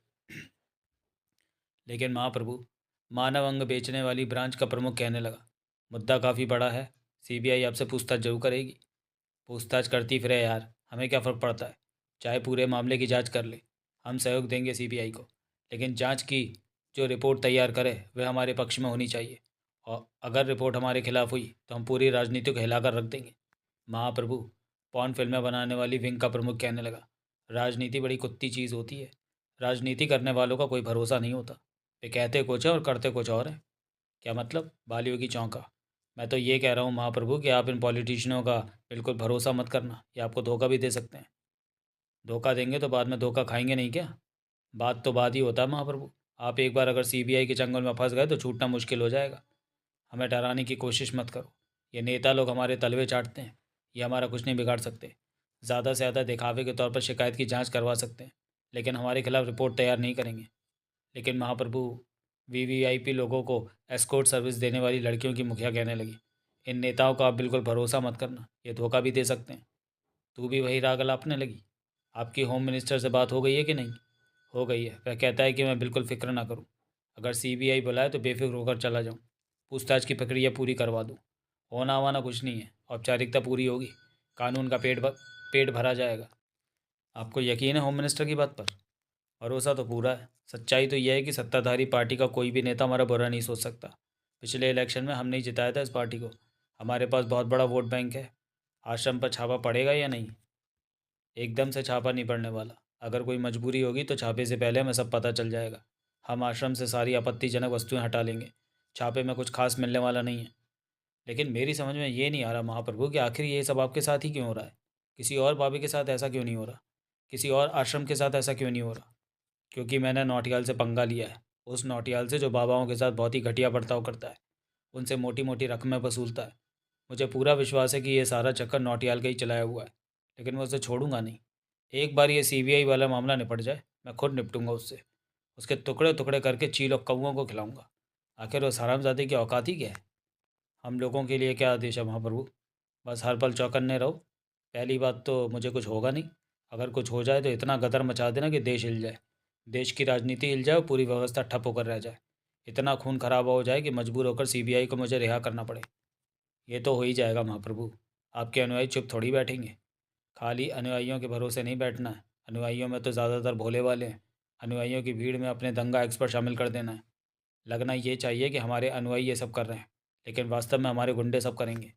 लेकिन महाप्रभु, मानव अंग बेचने वाली ब्रांच का प्रमुख कहने लगा, मुद्दा काफ़ी बड़ा है। सीबीआई आपसे पूछताछ जरूर करेगी। पूछताछ करती फिरे यार, हमें क्या फ़र्क पड़ता है, चाहे पूरे मामले की जांच कर ले। हम सहयोग देंगे सीबीआई को, लेकिन जांच की जो रिपोर्ट तैयार करे वह हमारे पक्ष में होनी चाहिए। और अगर रिपोर्ट हमारे खिलाफ हुई तो हम पूरी राजनीति को हिलाकर रख देंगे। महाप्रभु, पॉर्न फिल्में बनाने वाली विंग का प्रमुख कहने लगा, राजनीति बड़ी कुत्ती चीज़ होती है। राजनीति करने वालों का कोई भरोसा नहीं होता। वे कहते कुछ है और करते कुछ और है। क्या मतलब? बालियों की चौंका। मैं तो ये कह रहा हूँ महाप्रभु कि आप इन पॉलिटिशियनों का बिल्कुल भरोसा मत करना, ये आपको धोखा भी दे सकते हैं। धोखा देंगे तो बाद में धोखा खाएंगे नहीं क्या? बात तो बात ही होता है महाप्रभु। आप एक बार अगर सीबीआई के चंगुल में फंस गए तो छूटना मुश्किल हो जाएगा। हमें डराने की कोशिश मत करो। ये नेता लोग हमारे तलवे चाटते हैं, ये हमारा कुछ नहीं बिगाड़ सकते। ज़्यादा से ज़्यादा दिखावे के तौर पर शिकायत की जांच करवा सकते हैं, लेकिन हमारे खिलाफ रिपोर्ट तैयार नहीं करेंगे। लेकिन महाप्रभु, वीवीआईपी लोगों को एस्कॉर्ट सर्विस देने वाली लड़कियों की मुखिया कहने लगी, इन नेताओं का आप बिल्कुल भरोसा मत करना, ये धोखा भी दे सकते हैं। तू भी वही राग अलापने लगी। आपकी होम मिनिस्टर से बात हो गई है कि नहीं? हो गई है, वह कहता है कि मैं बिल्कुल फिक्र ना करूं। अगर सीबीआई बुलाए तो बेफिक्र होकर चला जाऊं, पूछताछ की प्रक्रिया पूरी करवा दूं। होना वाना कुछ नहीं है, औपचारिकता पूरी होगी, कानून का पेट भरा जाएगा। आपको यकीन है होम मिनिस्टर की बात पर? भरोसा तो पूरा है। सच्चाई तो यह है कि सत्ताधारी पार्टी का कोई भी नेता हमारा बुरा नहीं सोच सकता। पिछले इलेक्शन में हमने ही जिताया था इस पार्टी को। हमारे पास बहुत बड़ा वोट बैंक है। आश्रम पर छापा पड़ेगा या नहीं? एकदम से छापा नहीं पड़ने वाला। अगर कोई मजबूरी होगी तो छापे से पहले हमें सब पता चल जाएगा। हम आश्रम से सारी आपत्तिजनक वस्तुएं हटा लेंगे। छापे में कुछ खास मिलने वाला नहीं है। लेकिन मेरी समझ में ये नहीं आ रहा महाप्रभु कि आखिर ये सब आपके साथ ही क्यों हो रहा है? किसी और बाबे के साथ ऐसा क्यों नहीं हो रहा? किसी और आश्रम के साथ ऐसा क्यों नहीं हो रहा? क्योंकि मैंने नौटियाल से पंगा लिया है। उस नौटियाल से जो बाबाओं के साथ बहुत ही घटिया बर्ताव करता है, उनसे मोटी मोटी रकमें वसूलता है। मुझे पूरा विश्वास है कि ये सारा चक्कर नौटियाल का ही चलाया हुआ है, लेकिन मैं उसे छोड़ूंगा नहीं। एक बार ये सीबीआई वाला मामला निपट जाए, मैं खुद निपटूंगा उससे। उसके टुकड़े टुकड़े करके चील और कौओं को खिलाऊंगा। आखिर उस हरामजादे की औकात ही क्या है? हम लोगों के लिए क्या आदेश है महाप्रभु? बस हर पल चौकन्ने रहो। पहली बात तो मुझे कुछ होगा नहीं। अगर कुछ हो जाए तो इतना गदर मचा देना कि देश हिल जाए। देश की राजनीति हिल जाए और पूरी व्यवस्था ठप होकर रह जाए। इतना खून खराबा हो जाए कि मजबूर होकर सीबीआई को मुझे रिहा करना पड़े। ये तो हो ही जाएगा महाप्रभु। आपके अनुयायी चुप थोड़ी बैठेंगे। खाली अनुयायियों के भरोसे नहीं बैठना है। अनुयायियों में तो ज़्यादातर भोले वाले हैं। अनुयायियों की भीड़ में अपने दंगा एक्सपर्ट शामिल कर देना है। लगना ये चाहिए कि हमारे अनुयायी ये सब कर रहे हैं, लेकिन वास्तव में हमारे गुंडे सब करेंगे।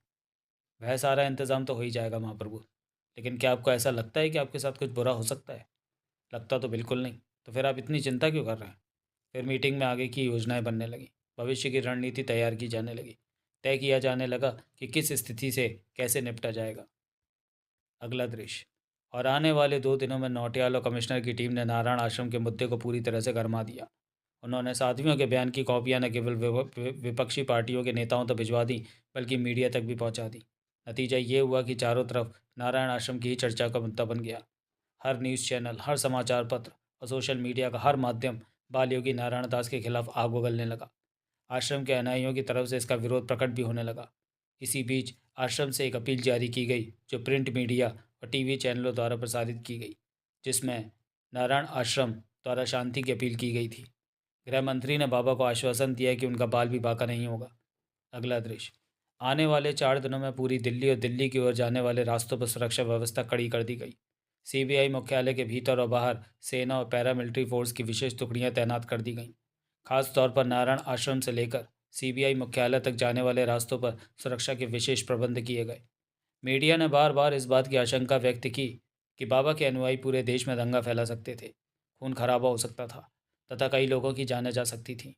वह सारा इंतज़ाम तो हो ही जाएगा महाप्रभु। लेकिन क्या आपको ऐसा लगता है कि आपके साथ कुछ बुरा हो सकता है? लगता तो बिल्कुल नहीं। तो फिर आप इतनी चिंता क्यों कर रहे हैं? फिर मीटिंग में आगे की योजनाएं बनने लगी। भविष्य की रणनीति तैयार की जाने लगी। तय किया जाने लगा कि किस स्थिति से कैसे निपटा जाएगा। अगला दृश्य। और आने वाले 2 दिनों में नौटियाल और कमिश्नर की टीम ने नारायण आश्रम के मुद्दे को पूरी तरह से गरमा दिया। उन्होंने साध्वियों के बयान की कॉपियां न केवल विपक्षी पार्टियों के नेताओं तक भिजवा दी, बल्कि मीडिया तक भी पहुंचा दी। नतीजा ये हुआ कि चारों तरफ नारायण आश्रम की ही चर्चा का मुद्दा बन गया। हर न्यूज़ चैनल, हर समाचार पत्र और सोशल मीडिया का हर माध्यम बाल योगी नारायण दास के खिलाफ आग उगलने लगा। आश्रम के अनुयायियों की तरफ से इसका विरोध प्रकट भी होने लगा। इसी बीच आश्रम से एक अपील जारी की गई, जो प्रिंट मीडिया और टीवी चैनलों द्वारा प्रसारित की गई, जिसमें नारायण आश्रम द्वारा शांति की अपील की गई थी। गृह मंत्री ने बाबा को आश्वासन दिया कि उनका बाल भी बाका नहीं होगा। अगला दृश्य। आने वाले 4 दिनों में पूरी दिल्ली और दिल्ली की ओर जाने वाले रास्तों पर सुरक्षा व्यवस्था कड़ी कर दी गई। सीबीआई मुख्यालय के भीतर और बाहर सेना और पैरामिलिट्री फोर्स की विशेष टुकड़ियां तैनात कर दी गईं। खास तौर पर नारायण आश्रम से लेकर सीबीआई मुख्यालय तक जाने वाले रास्तों पर सुरक्षा के विशेष प्रबंध किए गए। मीडिया ने बार बार इस बात की आशंका व्यक्त की कि बाबा के अनुयायी पूरे देश में दंगा फैला सकते थे, खून खराबा हो सकता था तथा कई लोगों की जानें जा सकती थीं।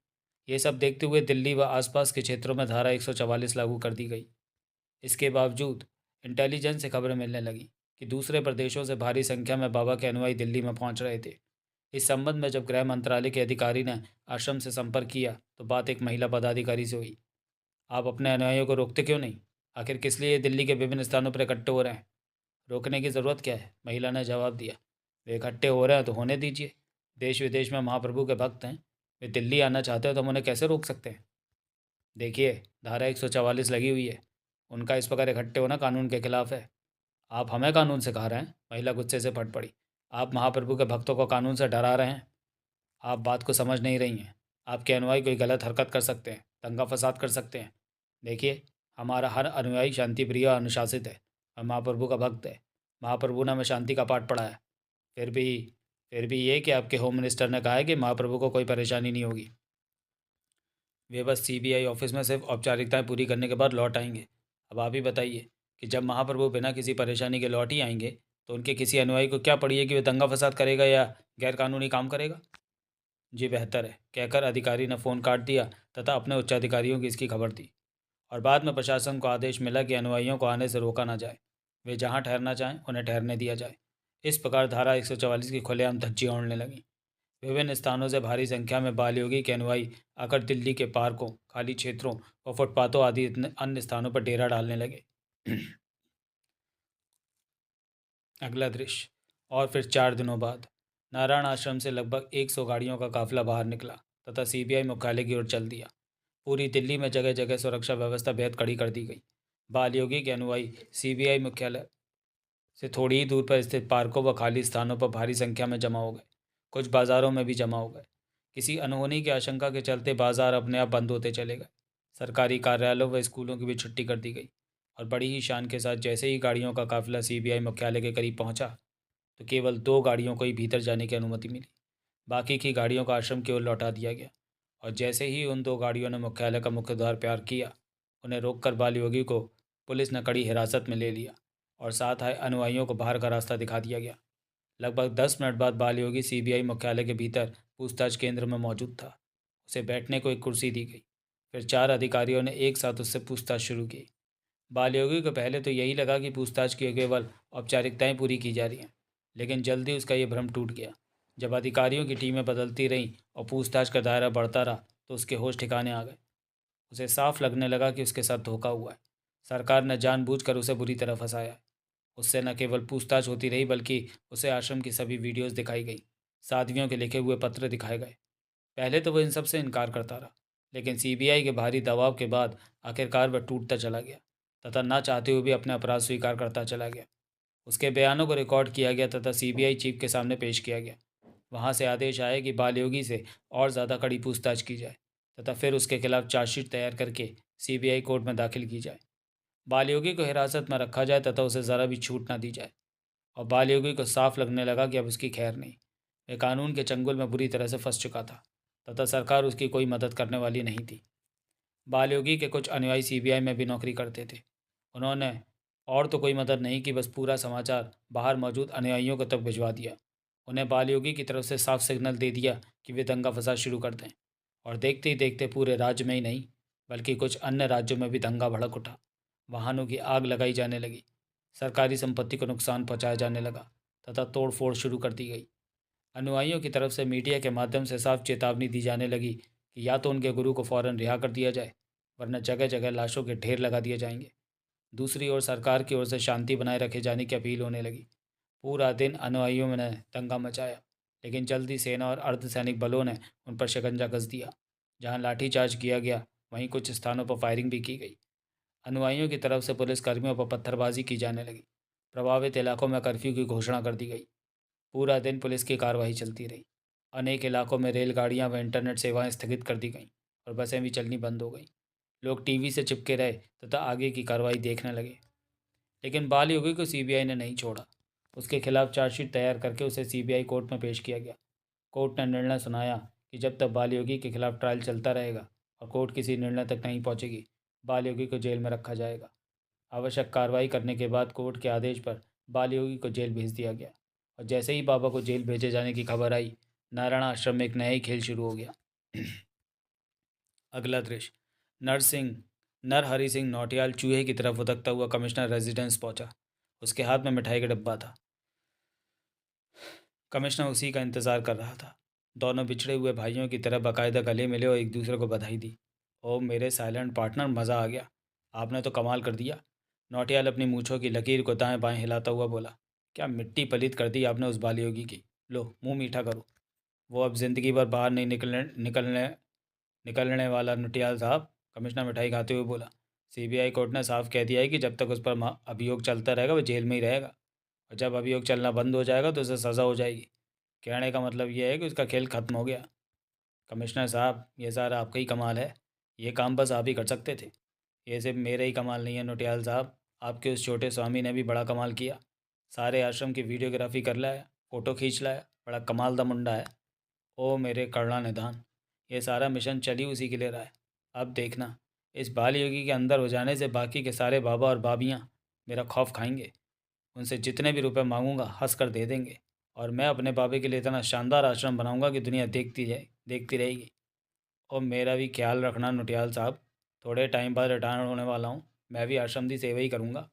ये सब देखते हुए दिल्ली व आसपास के क्षेत्रों में धारा 144 लागू कर दी गई। इसके बावजूद इंटेलिजेंस से खबरें मिलने लगी कि दूसरे प्रदेशों से भारी संख्या में बाबा के अनुयायी दिल्ली में पहुंच रहे थे। इस संबंध में जब गृह मंत्रालय के अधिकारी ने आश्रम से संपर्क किया तो बात एक महिला पदाधिकारी से हुई। आप अपने अनुयायियों को रोकते क्यों नहीं? आखिर किस लिए ये दिल्ली के विभिन्न स्थानों पर इकट्ठे हो रहे हैं? रोकने की ज़रूरत क्या है? महिला ने जवाब दिया। वे इकट्ठे हो रहे हैं तो होने दीजिए। देश विदेश में महाप्रभु के भक्त हैं। वे दिल्ली आना चाहते हो तो हम उन्हें कैसे रोक सकते हैं? देखिए, धारा 144 लगी हुई है। उनका इस प्रकार इकट्ठे होना कानून के खिलाफ है। आप हमें कानून सिखा रहे हैं? महिला गुस्से से फट पड़ी। आप महाप्रभु के भक्तों को कानून से डरा रहे हैं। आप बात को समझ नहीं रही हैं। आपके अनुयायी कोई गलत हरकत कर सकते हैं, दंगा फसाद कर सकते हैं। देखिए, हमारा हर अनुयायी शांतिप्रिय और अनुशासित है और महाप्रभु का भक्त है। महाप्रभु ने हमें शांति का पाठ पढ़ाया। फिर भी फिर भी ये कि आपके होम मिनिस्टर ने कहा है कि महाप्रभु को कोई परेशानी नहीं होगी। वे बस सीबीआई ऑफिस में सिर्फ औपचारिकताएं पूरी करने के बाद लौट आएंगे। अब आप ही बताइए कि जब महाप्रभु बिना किसी परेशानी के लौट ही आएंगे तो उनके किसी अनुयायी को क्या पड़ी है कि वे दंगा फसाद करेगा या गैरकानूनी काम करेगा? जी बेहतर है, कहकर अधिकारी ने फ़ोन काट दिया तथा अपने उच्चाधिकारियों की इसकी खबर दी। और बाद में प्रशासन को आदेश मिला कि अनुयायियों को आने से रोका ना जाए। वे जहाँ ठहरना चाहें उन्हें ठहरने दिया जाए। इस प्रकार धारा 144 की खुलेआम धज्जियां उड़ने लगीं। विभिन्न स्थानों से भारी संख्या में बाल योगी के अनुयायी आकर दिल्ली के पार्कों, खाली क्षेत्रों और फुटपाथों आदि अन्य स्थानों पर डेरा डालने लगे। अगला दृश्य। और फिर 4 दिनों बाद नारायण आश्रम से लगभग 100 गाड़ियों का काफिला बाहर निकला तथा सीबीआई मुख्यालय की ओर चल दिया। पूरी दिल्ली में जगह जगह सुरक्षा व्यवस्था बेहद कड़ी कर दी गई। बाल योगी के अनुयायी सीबीआई मुख्यालय से थोड़ी ही दूर पर स्थित पार्कों व खाली स्थानों पर भारी संख्या में जमा हो गए। कुछ बाजारों में भी जमा हो गए। किसी अनहोनी की आशंका के चलते बाजार अपने आप बंद होते चले गए। सरकारी कार्यालयों व स्कूलों की भी छुट्टी कर दी गई। और बड़ी ही शान के साथ जैसे ही गाड़ियों का काफिला सीबीआई मुख्यालय के करीब पहुंचा तो केवल 2 गाड़ियों को ही भीतर जाने की अनुमति मिली। बाकी की गाड़ियों को आश्रम की ओर लौटा दिया गया। और जैसे ही उन दो गाड़ियों ने मुख्यालय का मुख्य द्वार पार किया, उन्हें रोककर बाल योगी को पुलिस ने कड़ी हिरासत में ले लिया और साथ आए अनुयायियों को बाहर का रास्ता दिखा दिया गया। लगभग 10 मिनट बाद बाल योगी सीबीआई मुख्यालय के भीतर पूछताछ केंद्र में मौजूद था। उसे बैठने को एक कुर्सी दी गई। फिर 4 अधिकारियों ने एक साथ उससे पूछताछ शुरू की। बाल योगी को पहले तो यही लगा कि पूछताछ की केवल औपचारिकताएं पूरी की जा रही हैं, लेकिन जल्दी उसका ये भ्रम टूट गया। जब अधिकारियों की टीमें बदलती रहीं और पूछताछ का दायरा बढ़ता रहा तो उसके होश ठिकाने आ गए। उसे साफ लगने लगा कि उसके साथ धोखा हुआ है। सरकार ने जानबूझकर उसे बुरी तरह फंसाया है। उससे न केवल पूछताछ होती रही बल्कि उसे आश्रम की सभी वीडियोस दिखाई गई, साध्वियों के लिखे हुए पत्र दिखाए गए। पहले तो वह इन सब से इनकार करता रहा, लेकिन सीबीआई के भारी दबाव के बाद आखिरकार वह टूटता चला गया तथा ना चाहते हुए भी अपने अपराध स्वीकार करता चला गया। उसके बयानों को रिकॉर्ड किया गया तथा सीबीआई चीफ के सामने पेश किया गया। वहां से आदेश आया कि बालयोगी से और ज़्यादा कड़ी पूछताछ की जाए तथा फिर उसके खिलाफ चार्जशीट तैयार करके सीबीआई कोर्ट में दाखिल की जाए। बालयोगी को हिरासत में रखा जाए तथा उसे ज़रा भी छूट ना दी जाए। और बालयोगी को साफ लगने लगा कि अब उसकी खैर नहीं। वह कानून के चंगुल में बुरी तरह से फंस चुका था तथा सरकार उसकी कोई मदद करने वाली नहीं थी। बालयोगी के कुछ अनुयायी सीबीआई में भी नौकरी करते थे। उन्होंने और तो कोई मदद नहीं की, बस पूरा समाचार बाहर मौजूद अनुयायियों को तक भिजवा दिया। उन्हें बालयोगी की तरफ से साफ सिग्नल दे दिया कि वे दंगा फसाद शुरू कर दें। और देखते ही देखते पूरे राज्य में ही नहीं बल्कि कुछ अन्य राज्यों में भी दंगा भड़क उठा। वाहनों की आग लगाई जाने लगी, सरकारी संपत्ति को नुकसान पहुंचाया जाने लगा तथा तोड़फोड़ शुरू कर दी गई। अनुयायियों की तरफ से मीडिया के माध्यम से साफ चेतावनी दी जाने लगी कि या तो उनके गुरु को फौरन रिहा कर दिया जाए, वरना जगह जगह लाशों के ढेर लगा दिए जाएंगे। दूसरी ओर सरकार की ओर से शांति बनाए रखे जाने की अपील होने लगी। पूरा दिन अनुयायियों ने दंगा मचाया, लेकिन जल्दी सेना और अर्धसैनिक बलों ने उन पर शिकंजा कस दिया। जहां लाठीचार्ज किया गया वहीं कुछ स्थानों पर फायरिंग भी की गई। अनुयायियों की तरफ से पुलिसकर्मियों पर पत्थरबाजी की जाने लगी। प्रभावित इलाकों में कर्फ्यू की घोषणा कर दी गई। पूरा दिन पुलिस की कार्रवाई चलती रही। अनेक इलाकों में रेलगाड़ियां व इंटरनेट सेवाएं स्थगित कर दी गईं और बसें भी चलनी बंद हो गईं। लोग टीवी से चिपके रहे तथा आगे की कार्रवाई देखने लगे। लेकिन बाल योगी को सीबीआई ने नहीं छोड़ा। उसके खिलाफ चार्जशीट तैयार करके उसे सीबीआई कोर्ट में पेश किया गया। कोर्ट ने निर्णय सुनाया कि जब तक बाल योगी के खिलाफ ट्रायल चलता रहेगा और कोर्ट किसी निर्णय तक नहीं पहुंचेगी, बाल योगी को जेल में रखा जाएगा। आवश्यक कार्रवाई करने के बाद कोर्ट के आदेश पर बाल योगी को जेल भेज दिया गया। और जैसे ही बाबा को जेल भेजे जाने की खबर आई, नारायण आश्रम में एक नया ही खेल शुरू हो गया। अगला दृश्य, नरहरि सिंह नौटियाल चूहे की तरफ उदकता हुआ कमिश्नर रेजिडेंस पहुंचा। उसके हाथ में मिठाई का डब्बा था। कमिश्नर उसी का इंतजार कर रहा था। दोनों बिछड़े हुए भाइयों की तरह बाकायदा गले मिले और एक दूसरे को बधाई दी। ओ मेरे साइलेंट पार्टनर, मज़ा आ गया, आपने तो कमाल कर दिया। नौटियाल अपनी मूछों की लकीर को दाएं बाएं हिलाता हुआ बोला। क्या मिट्टी पलीत कर दी आपने उस बालयोगी की। लो मुंह मीठा करो। वो अब ज़िंदगी भर बाहर नहीं निकलने निकलने वाला नौटियाल साहब, कमिश्नर मिठाई खाते हुए बोला। सीबीआई कोर्ट ने साफ कह दिया है कि जब तक उस पर अभियोग चलता रहेगा वह जेल में ही रहेगा, और जब अभियोग चलना बंद हो जाएगा तो उसे सज़ा हो जाएगी। कहने का मतलब यह है कि उसका खेल खत्म हो गया। कमिश्नर साहब, ये सारा आपका ही कमाल है। ये काम बस आप ही कर सकते थे। ये सिर्फ मेरा ही कमाल नहीं है नौटियाल साहब, आपके उस छोटे स्वामी ने भी बड़ा कमाल किया। सारे आश्रम की वीडियोग्राफी कर लाया, फ़ोटो खींच लाया, बड़ा कमाल दा मुंडा है। ओ मेरे करुणा निधान, ये सारा मिशन चल ही उसी के लिए रहा है। अब देखना, इस बाल योगी के अंदर हो जाने से बाकी के सारे बाबा और बाबियाँ मेरा खौफ खाएंगे। उनसे जितने भी रुपए मांगूंगा हंस कर दे देंगे, और मैं अपने बाबे के लिए इतना शानदार आश्रम बनाऊंगा कि दुनिया देखती रहेगी। और मेरा भी ख्याल रखना नौटियाल साहब, थोड़े टाइम बाद रिटायर होने वाला हूँ, मैं भी आश्रम की सेवा ही करूँगा।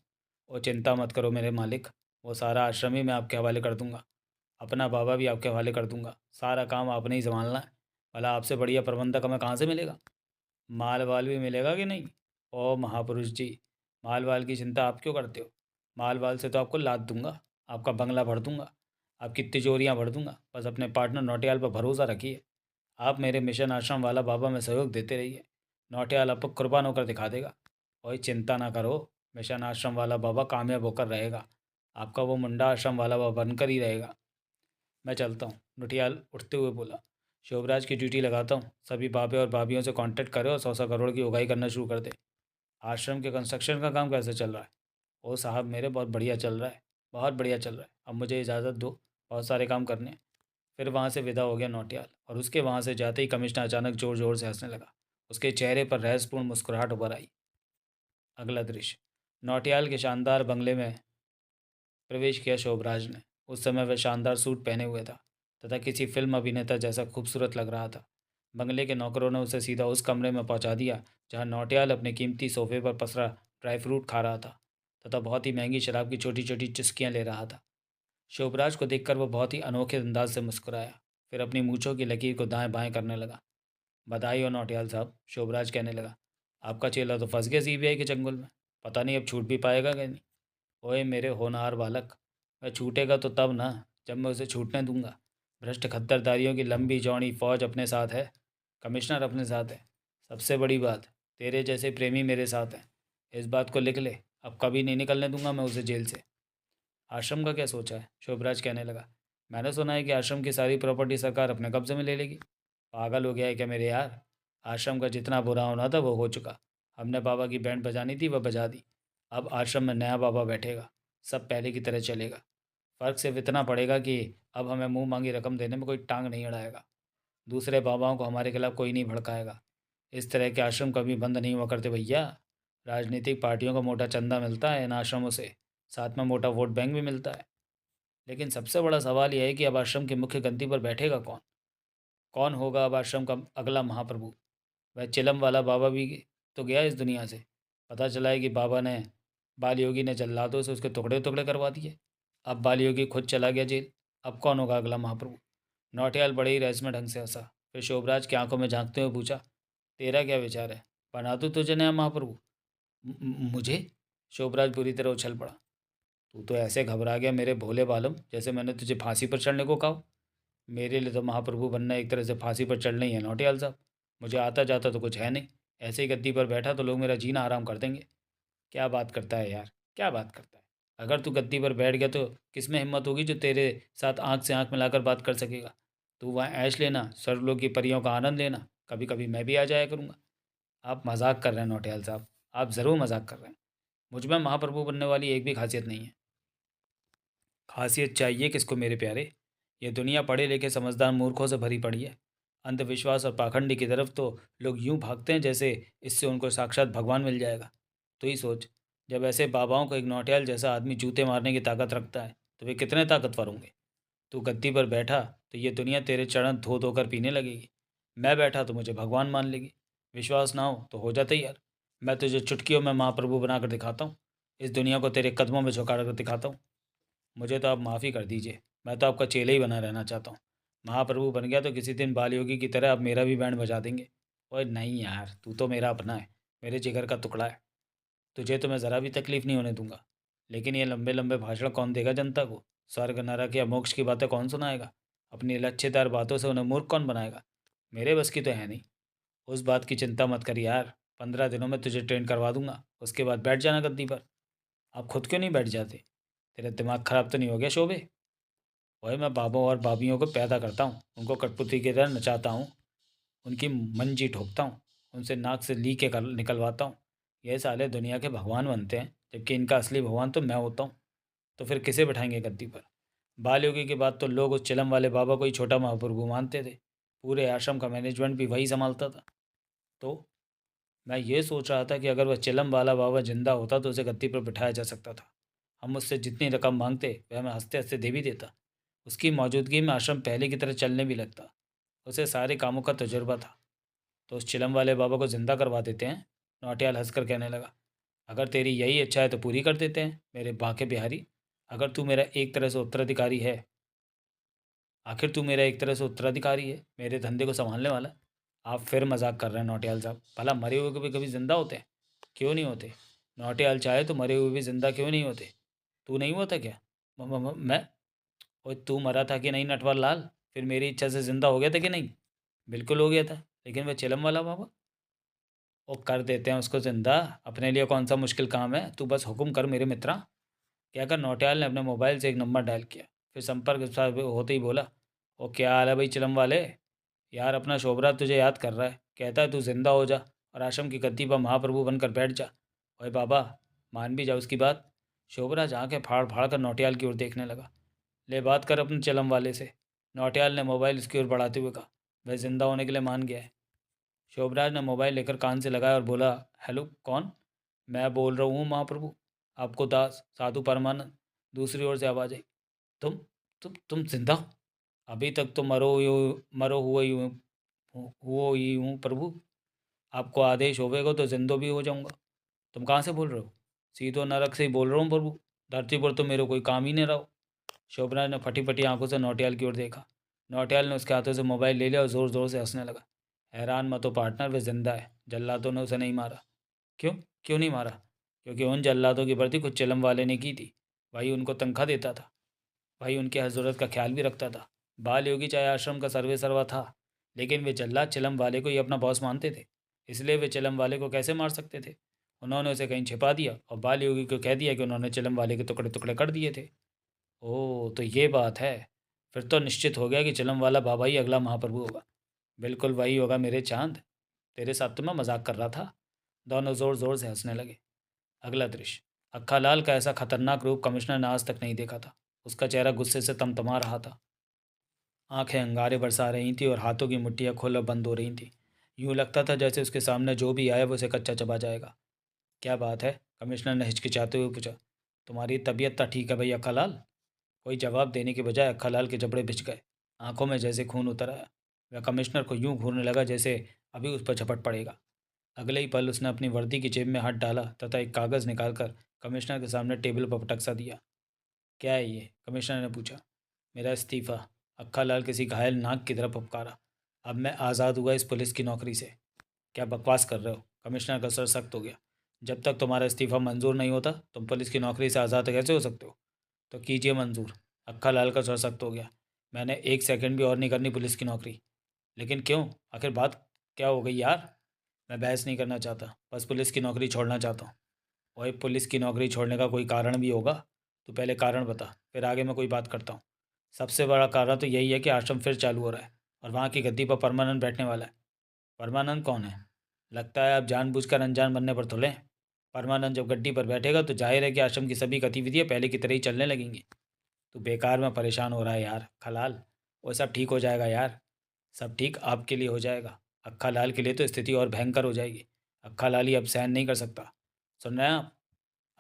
और चिंता मत करो मेरे मालिक, वो सारा आश्रम ही मैं आपके हवाले कर दूँगा। अपना बाबा भी आपके हवाले कर दूँगा। सारा काम आपने ही संभालना है। भला आपसे बढ़िया प्रबंधक हमें कहाँ से मिलेगा। माल वाल भी मिलेगा कि नहीं। ओ महापुरुष जी, माल वाल की चिंता आप क्यों करते हो। माल वाल से तो आपको लाद दूंगा, आपका बंगला भर दूंगा, आपकी तिजोरियाँ भर दूंगा। बस अपने पार्टनर नौटियाल पर भरोसा रखिए। आप मेरे मिशन आश्रम वाला बाबा में सहयोग देते रहिए। नौटियाल आप पर कुर्बान होकर दिखा देगा। कोई चिंता ना करो, मिशन आश्रम वाला बाबा कामयाब होकर रहेगा। आपका वो मुंडा आश्रम वाला बाबा बनकर ही रहेगा। मैं चलता हूँ, नौटियाल उठते हुए बोला। शोभराज की ड्यूटी लगाता हूँ। सभी बाबे और भाभियों से कांटेक्ट करे और 100 करोड़ की उगाही करना शुरू कर दे। आश्रम के कंस्ट्रक्शन का काम कैसे चल रहा है। ओ साहब मेरे, बहुत बढ़िया चल रहा है, बहुत बढ़िया चल रहा है। अब मुझे इजाज़त दो, बहुत सारे काम करने हैं। फिर वहाँ से विदा हो गया नौटियाल, और उसके वहाँ से जाते ही कमिश्नर अचानक ज़ोर ज़ोर से हंसने लगा। उसके चेहरे पर रहस्यपूर्ण मुस्कुराहट उभर आई। अगला दृश्य। नौटियाल के शानदार बंगले में प्रवेश किया शोभराज ने। उस समय वह शानदार सूट पहने हुए था तथा किसी फिल्म अभिनेता जैसा खूबसूरत लग रहा था। बंगले के नौकरों ने उसे सीधा उस कमरे में पहुंचा दिया जहां नौटियाल अपने कीमती सोफे पर पसरा ड्राई फ्रूट खा रहा था तथा बहुत ही महंगी शराब की छोटी छोटी चुस्कियां ले रहा था। शोभराज को देखकर वह बहुत ही अनोखे अंदाज से मुस्कुराया, फिर अपनी मूछों की लकीर को दाएं बाएं करने लगा। बधाई हो नौटियाल साहब, शोभराज कहने लगा। आपका चेला तो फंस गया सीबीआई के चंगुल में। पता नहीं अब छूट भी पाएगा कि नहीं। ओए मेरे होनहार बालक, वह छूटेगा तो तब ना, जब मैं उसे छूटने दूंगा। भ्रष्ट खद्दरदारियों की लंबी चौड़ी फौज अपने साथ है। कमिश्नर अपने साथ है। सबसे बड़ी बात, तेरे जैसे प्रेमी मेरे साथ हैं। इस बात को लिख ले। अब कभी नहीं निकलने दूंगा मैं उसे जेल से। आश्रम का क्या सोचा है, शोभराज कहने लगा। मैंने सुना है कि आश्रम की सारी प्रॉपर्टी सरकार अपने कब्जे में ले लेगी। पागल हो गया है क्या मेरे यार। आश्रम का जितना बुरा होना था वो हो चुका। हमने बाबा की बैंड बजानी थी, वह बजा दी। अब आश्रम में नया बाबा बैठेगा। सब पहले की तरह चलेगा। फ़र्क सिर्फ इतना पड़ेगा कि अब हमें मुंह मांगी रकम देने में कोई टांग नहीं अड़ाएगा। दूसरे बाबाओं को हमारे खिलाफ कोई नहीं भड़काएगा। इस तरह के आश्रम कभी बंद नहीं हुआ करते भैया। राजनीतिक पार्टियों को मोटा चंदा मिलता है इन आश्रमों से, साथ में मोटा वोट बैंक भी मिलता है। लेकिन सबसे बड़ा सवाल यह है कि अब आश्रम की मुख्य गद्दी पर बैठेगा कौन। कौन होगा अब आश्रम का अगला महाप्रभु। वह चिलम वाला बाबा भी तो गया इस दुनिया से। पता चला है कि बाबा ने बाल योगी ने जल्लादों से उसके टुकड़े टुकड़े करवा दिए। अब बाल योगी खुद चला गया जेल। अब कौन होगा अगला महाप्रभु। नौटियाल बड़े ही रहस्यमय ढंग से हंसा, फिर शोभराज की आंखों में झांकते हुए पूछा, तेरा क्या विचार है। बना दूँ तुझे नया महाप्रभु। मुझे। शोभराज बुरी तरह उछल पड़ा। तू तो ऐसे घबरा गया मेरे भोले बालम, जैसे मैंने तुझे फांसी पर चढ़ने को कहा। मेरे लिए तो महाप्रभु बनना एक तरह से फांसी पर चढ़ना ही है नौटियाल साहब। मुझे आता जाता तो कुछ है नहीं। ऐसे ही गद्दी पर बैठा तो लोग मेरा जीना आराम कर देंगे। क्या बात करता है यार, क्या बात करता है। अगर तू गद्दी पर बैठ गया तो किस में हिम्मत होगी जो तेरे साथ आंख से आंख मिलाकर बात कर सकेगा। तू वहाँ ऐश लेना, स्वर्गलोक की परियों का आनंद लेना, कभी कभी मैं भी आ जाया करूँगा। आप मजाक कर रहे हैं नौटियाल साहब, आप ज़रूर मजाक कर रहे हैं। मुझ में महाप्रभु बनने वाली एक भी खासियत नहीं है। खासियत चाहिए किसको मेरे प्यारे। ये दुनिया पढ़े लिखे समझदार मूर्खों से भरी पड़ी है। अंधविश्वास और पाखंडी की तरफ तो लोग यूं भागते हैं जैसे इससे उनको साक्षात भगवान मिल जाएगा। तो ही सोच, जब ऐसे बाबाओं को एक नौटियाल जैसा आदमी जूते मारने की ताकत रखता है तो वे कितने ताकतवर होंगे। तू गद्दी पर बैठा तो ये दुनिया तेरे चरण धो धोकर पीने लगेगी। मैं बैठा तो मुझे भगवान मान लेगी। विश्वास ना हो तो हो जा तैयार। मैं तुझे चुटकियों में महाप्रभु बनाकर दिखाता हूँ। इस दुनिया को तेरे कदमों में झुका कर दिखाता हूँ। मुझे तो आप माफ़ी कर दीजिए, मैं तो आपका चेला ही बना रहना चाहता हूँ। महाप्रभु बन गया तो किसी दिन बाल योगी की तरह आप मेरा भी बैंड बजा देंगे। ओए नहीं यार, तू तो मेरा अपना है, मेरे जिगर का टुकड़ा है। तुझे तो मैं ज़रा भी तकलीफ़ नहीं होने दूंगा। लेकिन ये लंबे लंबे भाषण कौन देगा जनता को। स्वर्ग नरक या मोक्ष की बातें कौन सुनाएगा। अपनी लच्छेदार बातों से उन्हें मूर्ख कौन बनाएगा। मेरे बस की तो है नहीं। उस बात की चिंता मत कर यार। 15 दिनों में तुझे ट्रेन करवा दूंगा, उसके बाद बैठ जाना गद्दी पर। आप खुद क्यों नहीं बैठ जाते। तेरा दिमाग खराब तो नहीं हो गया शोभे। वही मैं बाबों और बाबियों को पैदा करता हूँ, उनको कठपुतली की तरह नचाता हूँ, उनकी मंजी ठोकता हूँ, उनसे नाक से लीके कर निकलवाता हूँ। ये साले दुनिया के भगवान बनते हैं, जबकि इनका असली भगवान तो मैं होता हूँ। तो फिर किसे बिठाएंगे गद्दी पर। बाल योगी के बाद तो लोग उस चिलम वाले बाबा को ही छोटा महाप्रभु मानते थे। पूरे आश्रम का मैनेजमेंट भी वही संभालता था। तो मैं ये सोच रहा था कि अगर वह चिलम वाला बाबा जिंदा होता तो उसे गद्दी पर बिठाया जा सकता था। हम उससे जितनी रकम मांगते वह हमें हंसते हंसते दे भी देता। उसकी मौजूदगी में आश्रम पहले की तरह चलने भी लगता। उसे सारे कामों का तजुर्बा था। तो उस चिलम वाले बाबा को जिंदा करवा देते हैं। नौटियाल हंसकर कहने लगा। अगर तेरी यही इच्छा है तो पूरी कर देते हैं मेरे बाके बिहारी। अगर तू मेरा एक तरह से उत्तराधिकारी है आखिर तू मेरा एक तरह से उत्तराधिकारी है, मेरे धंधे को संभालने वाला। आप फिर मजाक कर रहे हैं नौटियाल साहब। भला मरे हुए कभी कभी जिंदा होते हैं। क्यों नहीं होते। नौटियाल चाहे तो मरे हुए भी जिंदा क्यों नहीं होते। तू नहीं हुआ था क्या। मैं। ओए तू मरा था कि नहीं नटवर लाल। फिर मेरी इच्छा से जिंदा हो गया था कि नहीं। बिल्कुल हो गया था। लेकिन वह चिलम वाला बाबा। वो कर देते हैं उसको जिंदा। अपने लिए कौन सा मुश्किल काम है, तू बस हुक्म कर मेरे मित्रा। कहकर नौटियाल ने अपने मोबाइल से एक नंबर डायल किया, फिर संपर्क होते ही बोला। ओ क्या हाल है भाई चिलम वाले। यार अपना शोभरा तुझे याद कर रहा है, कहता है तू जिंदा हो जा और आश्रम की गद्दी पर महाप्रभु बनकर बैठ जा। ओए बाबा, मान भी जा उसकी बात। शोभराज आंखें फाड़ फाड़ कर नौटियाल की ओर देखने लगा। ले बात कर अपने चिलम वाले से। नौटियाल ने मोबाइल उसकी ओर बढ़ाते हुए कहा। वह जिंदा होने के लिए मान गया है। शोभराज ने मोबाइल लेकर कान से लगाया और बोला, हेलो, कौन? मैं बोल रहा हूँ महाप्रभु, आपको दास साधु परमानंद। दूसरी ओर से आवाज आई, तुम तुम जिंदा हो? अभी तक तो मरो हुए ही हूँ प्रभु। आपको आदेश होवेगा तो जिंदो भी हो जाऊंगा। तुम कहाँ से बोल रहे हो? सीधो नरक से ही बोल रहा हूँ प्रभु। धरती पर तो मेरे कोई काम ही नहीं रहा। शोभराज ने फटी फटी आंखों से नौटियाल की ओर देखा। नौटियाल ने उसके हाथों से मोबाइल ले लिया और जोर जोर से हंसने लगा। हैरान मत हो पार्टनर, वे जिंदा है। जल्लादों ने उसे नहीं मारा। क्यों? क्यों नहीं मारा? क्योंकि उन जल्लादों की भर्ती कुछ चिलम वाले ने की थी। वही उनको तनख्वाह देता था, वही उनकी हर ज़रूरत का ख्याल भी रखता था। बाल योगी चाहे आश्रम का सर्वे सर्वा था, लेकिन वे जल्लाद चिलम वाले को ही अपना बॉस मानते थे। इसलिए वे चिलम वाले को कैसे मार सकते थे? उन्होंने उसे कहीं छिपा दिया और बाल योगी को कह दिया कि उन्होंने चिलम वाले के टुकड़े टुकड़े कर दिए थे। ओह, तो ये बात है। फिर तो निश्चित हो गया कि चिलम वाला बाबा ही अगला महाप्रभु होगा। बिल्कुल वही होगा मेरे चांद। तेरे साथ तो मैं मजाक कर रहा था। दोनों जोर जोर से हंसने लगे। अगला दृश्य। अक्खा लाल का ऐसा खतरनाक रूप कमिश्नर ने आज तक नहीं देखा था। उसका चेहरा गुस्से से तमतमा रहा था। आंखें अंगारे बरसा रही थी और हाथों की मुट्ठियां खोल और बंद हो रही थीं। यूं लगता था जैसे उसके सामने जो भी आए वो उसे कच्चा चबा जाएगा। क्या बात है? कमिश्नर ने हिचकिचाते हुए पूछा। तुम्हारी तबीयत तो ठीक है भाई अक्खा लाल? कोई जवाब देने के बजाय अक्खा लाल के जबड़े भिज गए। आंखों में जैसे खून उतर आया। वह कमिश्नर को यूं घूरने लगा जैसे अभी उस पर झपट पड़ेगा। अगले ही पल उसने अपनी वर्दी की जेब में हाथ डाला तथा एक कागज़ निकालकर कमिश्नर के सामने टेबल पर पटक सा दिया। क्या है ये? कमिश्नर ने पूछा। मेरा इस्तीफ़ा। अक्खा लाल किसी घायल नाक की तरफ उपकारा। अब मैं आज़ाद हुआ इस पुलिस की नौकरी से। क्या बकवास कर रहे हो? कमिश्नर का सर सख्त हो गया। जब तक तुम्हारा इस्तीफ़ा मंजूर नहीं होता तुम पुलिस की नौकरी से आज़ाद कैसे हो सकते हो? तो कीजिए मंजूर। अक्खा लाल का सर सख्त हो गया। मैंने एक सेकंड भी और नहीं करनी पुलिस की नौकरी। लेकिन क्यों? आखिर बात क्या हो गई यार? मैं बहस नहीं करना चाहता, बस पुलिस की नौकरी छोड़ना चाहता हूँ। वही पुलिस की नौकरी छोड़ने का कोई कारण भी होगा? तो पहले कारण बता, फिर आगे मैं कोई बात करता हूँ। सबसे बड़ा कारण तो यही है कि आश्रम फिर चालू हो रहा है और वहाँ की गद्दी पर परमानंद बैठने वाला है। परमानंद कौन है? लगता है आप जानबूझकर अनजान बनने पर तुले हैं। परमानंद जब गद्दी पर बैठेगा तो जाहिर है कि आश्रम की सभी गतिविधियाँ पहले की तरह ही चलने लगेंगी। तू बेकार में परेशान हो रहा है यार खलाल। वो सब ठीक हो जाएगा यार। सब ठीक आपके लिए हो जाएगा। अक्खा लाल के लिए तो स्थिति और भयंकर हो जाएगी। अक्खा लाल ही अब सहन नहीं कर सकता। सुन रहे हैं आप?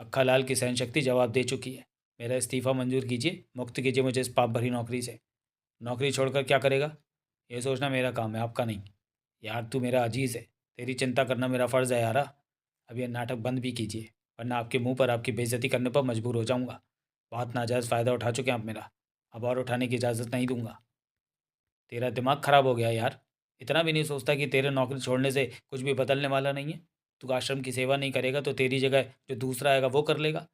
अक्खा लाल की सहन शक्ति जवाब दे चुकी है। मेरा इस्तीफ़ा मंजूर कीजिए, मुक्त कीजिए मुझे इस पाप भरी नौकरी से। नौकरी छोड़कर क्या करेगा? ये सोचना मेरा काम है, आपका नहीं। यार तू मेरा अजीज़ है, तेरी चिंता करना मेरा फ़र्ज़ है यारा। अब ये नाटक बंद भी कीजिए, वरना आपके मुंह पर आपकी बेइज्जती करने पर मजबूर हो जाऊंगा। बहुत नाजायज़ फ़ायदा उठा चुके हैं आप मेरा, अब और उठाने की इजाज़त नहीं दूंगा। तेरा दिमाग ख़राब हो गया यार। इतना भी नहीं सोचता कि तेरे नौकरी छोड़ने से कुछ भी बदलने वाला नहीं है। तू आश्रम की सेवा नहीं करेगा तो तेरी जगह जो दूसरा आएगा वो कर लेगा।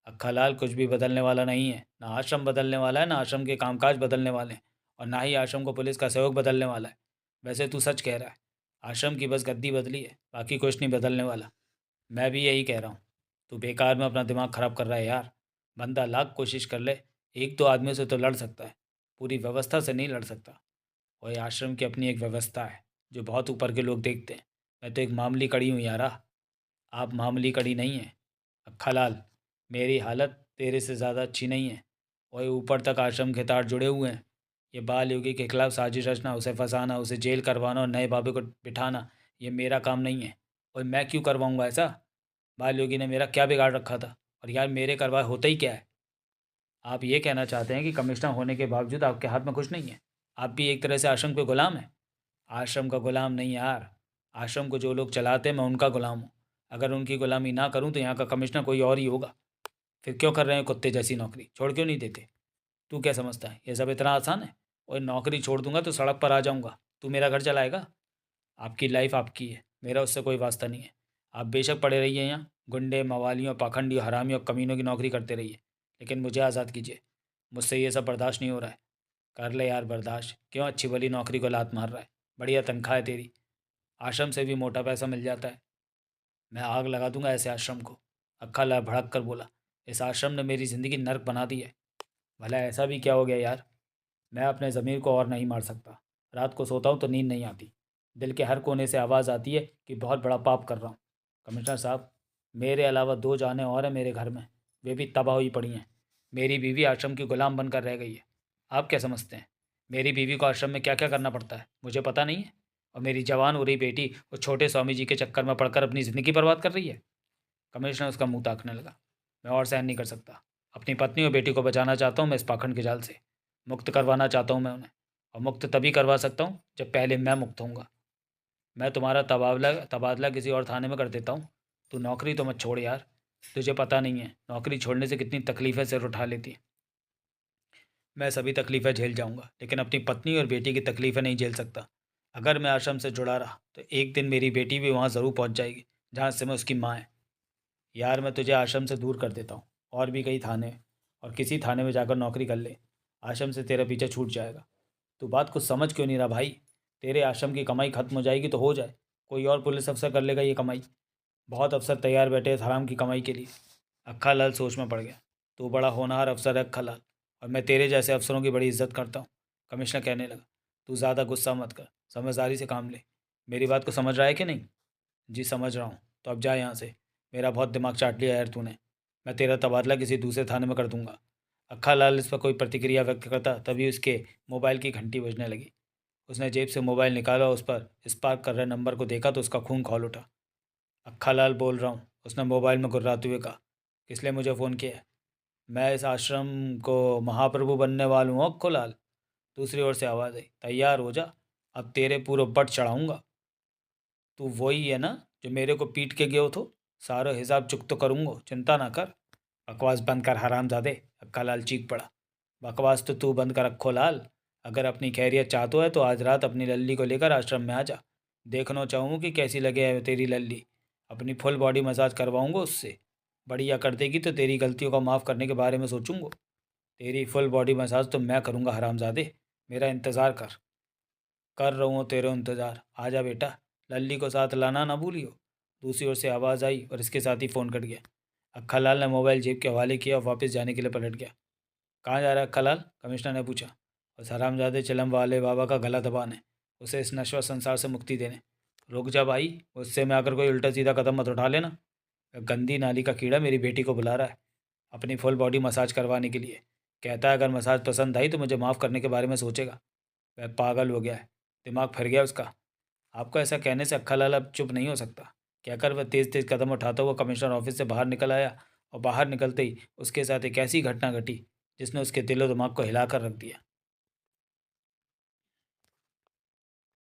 अक्खा लाल, कुछ भी बदलने वाला नहीं है। ना आश्रम बदलने वाला है, ना आश्रम के कामकाज बदलने वाले हैं, और ना ही आश्रम को पुलिस का सहयोग बदलने वाला है। वैसे तू सच कह रहा है। आश्रम की बस गद्दी बदली है, बाकी कुछ नहीं बदलने वाला। मैं भी यही कह रहा हूँ। तू बेकार में अपना दिमाग ख़राब कर रहा है यार। बंदा लाख कोशिश कर ले, एक दो आदमी से तो लड़ सकता है, पूरी व्यवस्था से नहीं लड़ सकता। और ये आश्रम की अपनी एक व्यवस्था है जो बहुत ऊपर के लोग देखते हैं। मैं तो एक मामूली कड़ी हूँ यारा। आप मामूली कड़ी नहीं हैं अक्खा लाल। मेरी हालत तेरे से ज़्यादा अच्छी नहीं है। और ऊपर तक आश्रम के तार जुड़े हुए हैं। ये बाल योगी के खिलाफ साजिश रचना, उसे फंसाना, उसे जेल करवाना और नए बाबे को बिठाना, ये मेरा काम नहीं है। और मैं क्यों करवाऊँगा ऐसा? बाल योगी ने मेरा क्या बिगाड़ रखा था? और यार मेरे करवाए होता ही क्या है? आप ये कहना चाहते हैं कि कमिश्नर होने के बावजूद आपके हाथ में कुछ नहीं है? आप भी एक तरह से आश्रम के गुलाम हैं। आश्रम का गुलाम नहीं यार। आश्रम को जो लोग चलाते हैं मैं उनका गुलाम हूँ। अगर उनकी गुलामी ना करूँ तो यहाँ का कमिश्नर कोई और ही होगा। फिर क्यों कर रहे हैं कुत्ते जैसी नौकरी? छोड़ क्यों नहीं देते? तू क्या समझता है ये सब इतना आसान है? और नौकरी छोड़ दूंगा तो सड़क पर आ जाऊंगा, तू मेरा घर चलाएगा? आपकी लाइफ आपकी है, मेरा उससे कोई वास्ता नहीं है। आप बेशक पड़े रहिए यहाँ, गुंडे मवालियों पाखंडियों हरामियों कमीनों की नौकरी करते रहिए, लेकिन मुझे आज़ाद कीजिए। मुझसे ये सब बर्दाश्त नहीं हो रहा है। कर ले यार बर्दाश्त, क्यों अच्छी भली नौकरी को लात मार रहा है? बढ़िया तनख्वाह है तेरी, आश्रम से भी मोटा पैसा मिल जाता है। मैं आग लगा दूंगा ऐसे आश्रम को। अक्खा ला भड़क कर बोला। इस आश्रम ने मेरी ज़िंदगी नर्क बना दी है। भला ऐसा भी क्या हो गया यार? मैं अपने ज़मीर को और नहीं मार सकता। रात को सोता हूँ तो नींद नहीं आती। दिल के हर कोने से आवाज़ आती है कि बहुत बड़ा पाप कर रहा हूँ। कमिश्नर साहब, मेरे अलावा दो जानें और हैं मेरे घर में, वे भी तबाह हुई पड़ी हैं। मेरी बीवी आश्रम की गुलाम बनकर रह गई है। आप क्या समझते हैं मेरी बीवी को आश्रम में क्या क्या करना पड़ता है मुझे पता नहीं है? और मेरी जवान हो रही बेटी उस छोटे स्वामी जी के चक्कर में पड़कर अपनी ज़िंदगी बर्बाद कर रही है। कमिश्नर उसका मुंह ताकने लगा। मैं और सहन नहीं कर सकता। अपनी पत्नी और बेटी को बचाना चाहता हूँ मैं इस पाखंड के जाल से। मुक्त करवाना चाहता हूँ मैं उन्हें। और मुक्त तभी करवा सकता हूँ जब पहले मैं मुक्त होऊंगा। मैं तुम्हारा तबादला तबादला किसी और थाने में कर देता हूँ। तू नौकरी तो मत छोड़ यार। तुझे पता नहीं है नौकरी छोड़ने से कितनी तकलीफ़ें सिर उठा लेती है। मैं सभी तकलीफ़ें झेल जाऊंगा लेकिन अपनी पत्नी और बेटी की तकलीफ़ें नहीं झेल सकता। अगर मैं आश्रम से जुड़ा रहा तो एक दिन मेरी बेटी भी वहाँ ज़रूर पहुँच जाएगी जहाँ से मैं उसकी माँ है। यार मैं तुझे आश्रम से दूर कर देता हूँ। और भी कई थाने और किसी थाने में जाकर नौकरी कर ले। आश्रम से तेरा पीछा छूट जाएगा। तू बात कुछ समझ क्यों नहीं रहा भाई? तेरे आश्रम की कमाई खत्म हो जाएगी तो हो जाए। कोई और पुलिस अफसर कर लेगा ये कमाई। बहुत अफसर तैयार बैठे हैं हराम की कमाई के लिए। अक्खा लाल सोच में पड़ गया। तू बड़ा होनहार अफसर है अक्खा लाल। और मैं तेरे जैसे अफसरों की बड़ी इज्जत करता हूँ। कमिश्नर कहने लगा। तू ज़्यादा गुस्सा मत कर। समझदारी से काम ले। मेरी बात को समझ रहा है कि नहीं? जी समझ रहा हूँ। तो अब जा यहाँ से। मेरा बहुत दिमाग चाट लिया यार तूने। मैं तेरा तबादला किसी दूसरे थाने में कर दूंगा। अक्खा लाल इस पर कोई प्रतिक्रिया व्यक्त करता तभी उसके मोबाइल की घंटी बजने लगी। उसने जेब से मोबाइल निकाला और उस पर स्पार्क कर रहे नंबर को देखा तो उसका खून खौल उठा। अक्खा लाल बोल रहा हूँ उसने मोबाइल में गुर्राते हुए कहा। किस लिए मुझे फ़ोन किया है? मैं इस आश्रम को महाप्रभु बनने वाला हूँ अक्खो लाल। दूसरी ओर से आवाज़ आई। तैयार हो जा। अब तेरे पूरे बट चढ़ाऊंगा। तू वही है ना जो मेरे को पीट के गयो तो? सारा हिसाब चुकतो करूँगा चिंता ना कर। बकवास बंद कर हरामजादे। अक्का लाल चीख पड़ा। बकवास तो तू बंद कर अक्खो लाल। अगर अपनी खैरियत चाहतो है तो आज रात अपनी लल्ली को लेकर आश्रम में आ जा। देखना चाहूँ कि कैसी लगे है तेरी लल्ली। अपनी फुल बॉडी मसाज करवाऊँगा उससे। बढ़िया कर देगी तो तेरी गलतियों को माफ़ करने के बारे में सोचूंगा। तेरी फुल बॉडी मसाज तो मैं करूँगा हरामजादे। मेरा इंतज़ार कर। कर रहा हूँ तेरे इंतज़ार। आजा बेटा। लल्ली को साथ लाना ना भूलियो। दूसरी ओर से आवाज़ आई और इसके साथ ही फ़ोन कट गया। अक्खा लाल ने मोबाइल जेब के हवाले किया और वापस जाने के लिए पलट गया। कहाँ जा रहा है अक्खा लाल? कमिश्नर ने पूछा। उस हरामजादे चिलम वाले बाबा का गला दबाने। उसे इस नश्वर संसार से मुक्ति देने। रुक जा भाई। उससे में आकर कोई उल्टा सीधा कदम मत उठा लेना। गंदी नाली का कीड़ा मेरी बेटी को बुला रहा है अपनी फुल बॉडी मसाज करवाने के लिए। कहता है अगर मसाज पसंद आई तो मुझे माफ़ करने के बारे में सोचेगा। वह पागल हो गया है। दिमाग फिर गया उसका। आपको ऐसा कहने से अक्खा लाल अब चुप नहीं हो सकता। कहकर वह तेज़ तेज़ कदम उठाता हुआ कमिश्नर ऑफिस से बाहर निकल आया। और बाहर निकलते ही उसके साथ एक ऐसी घटना घटी जिसने उसके दिलो दिमाग को हिला कर रख दिया।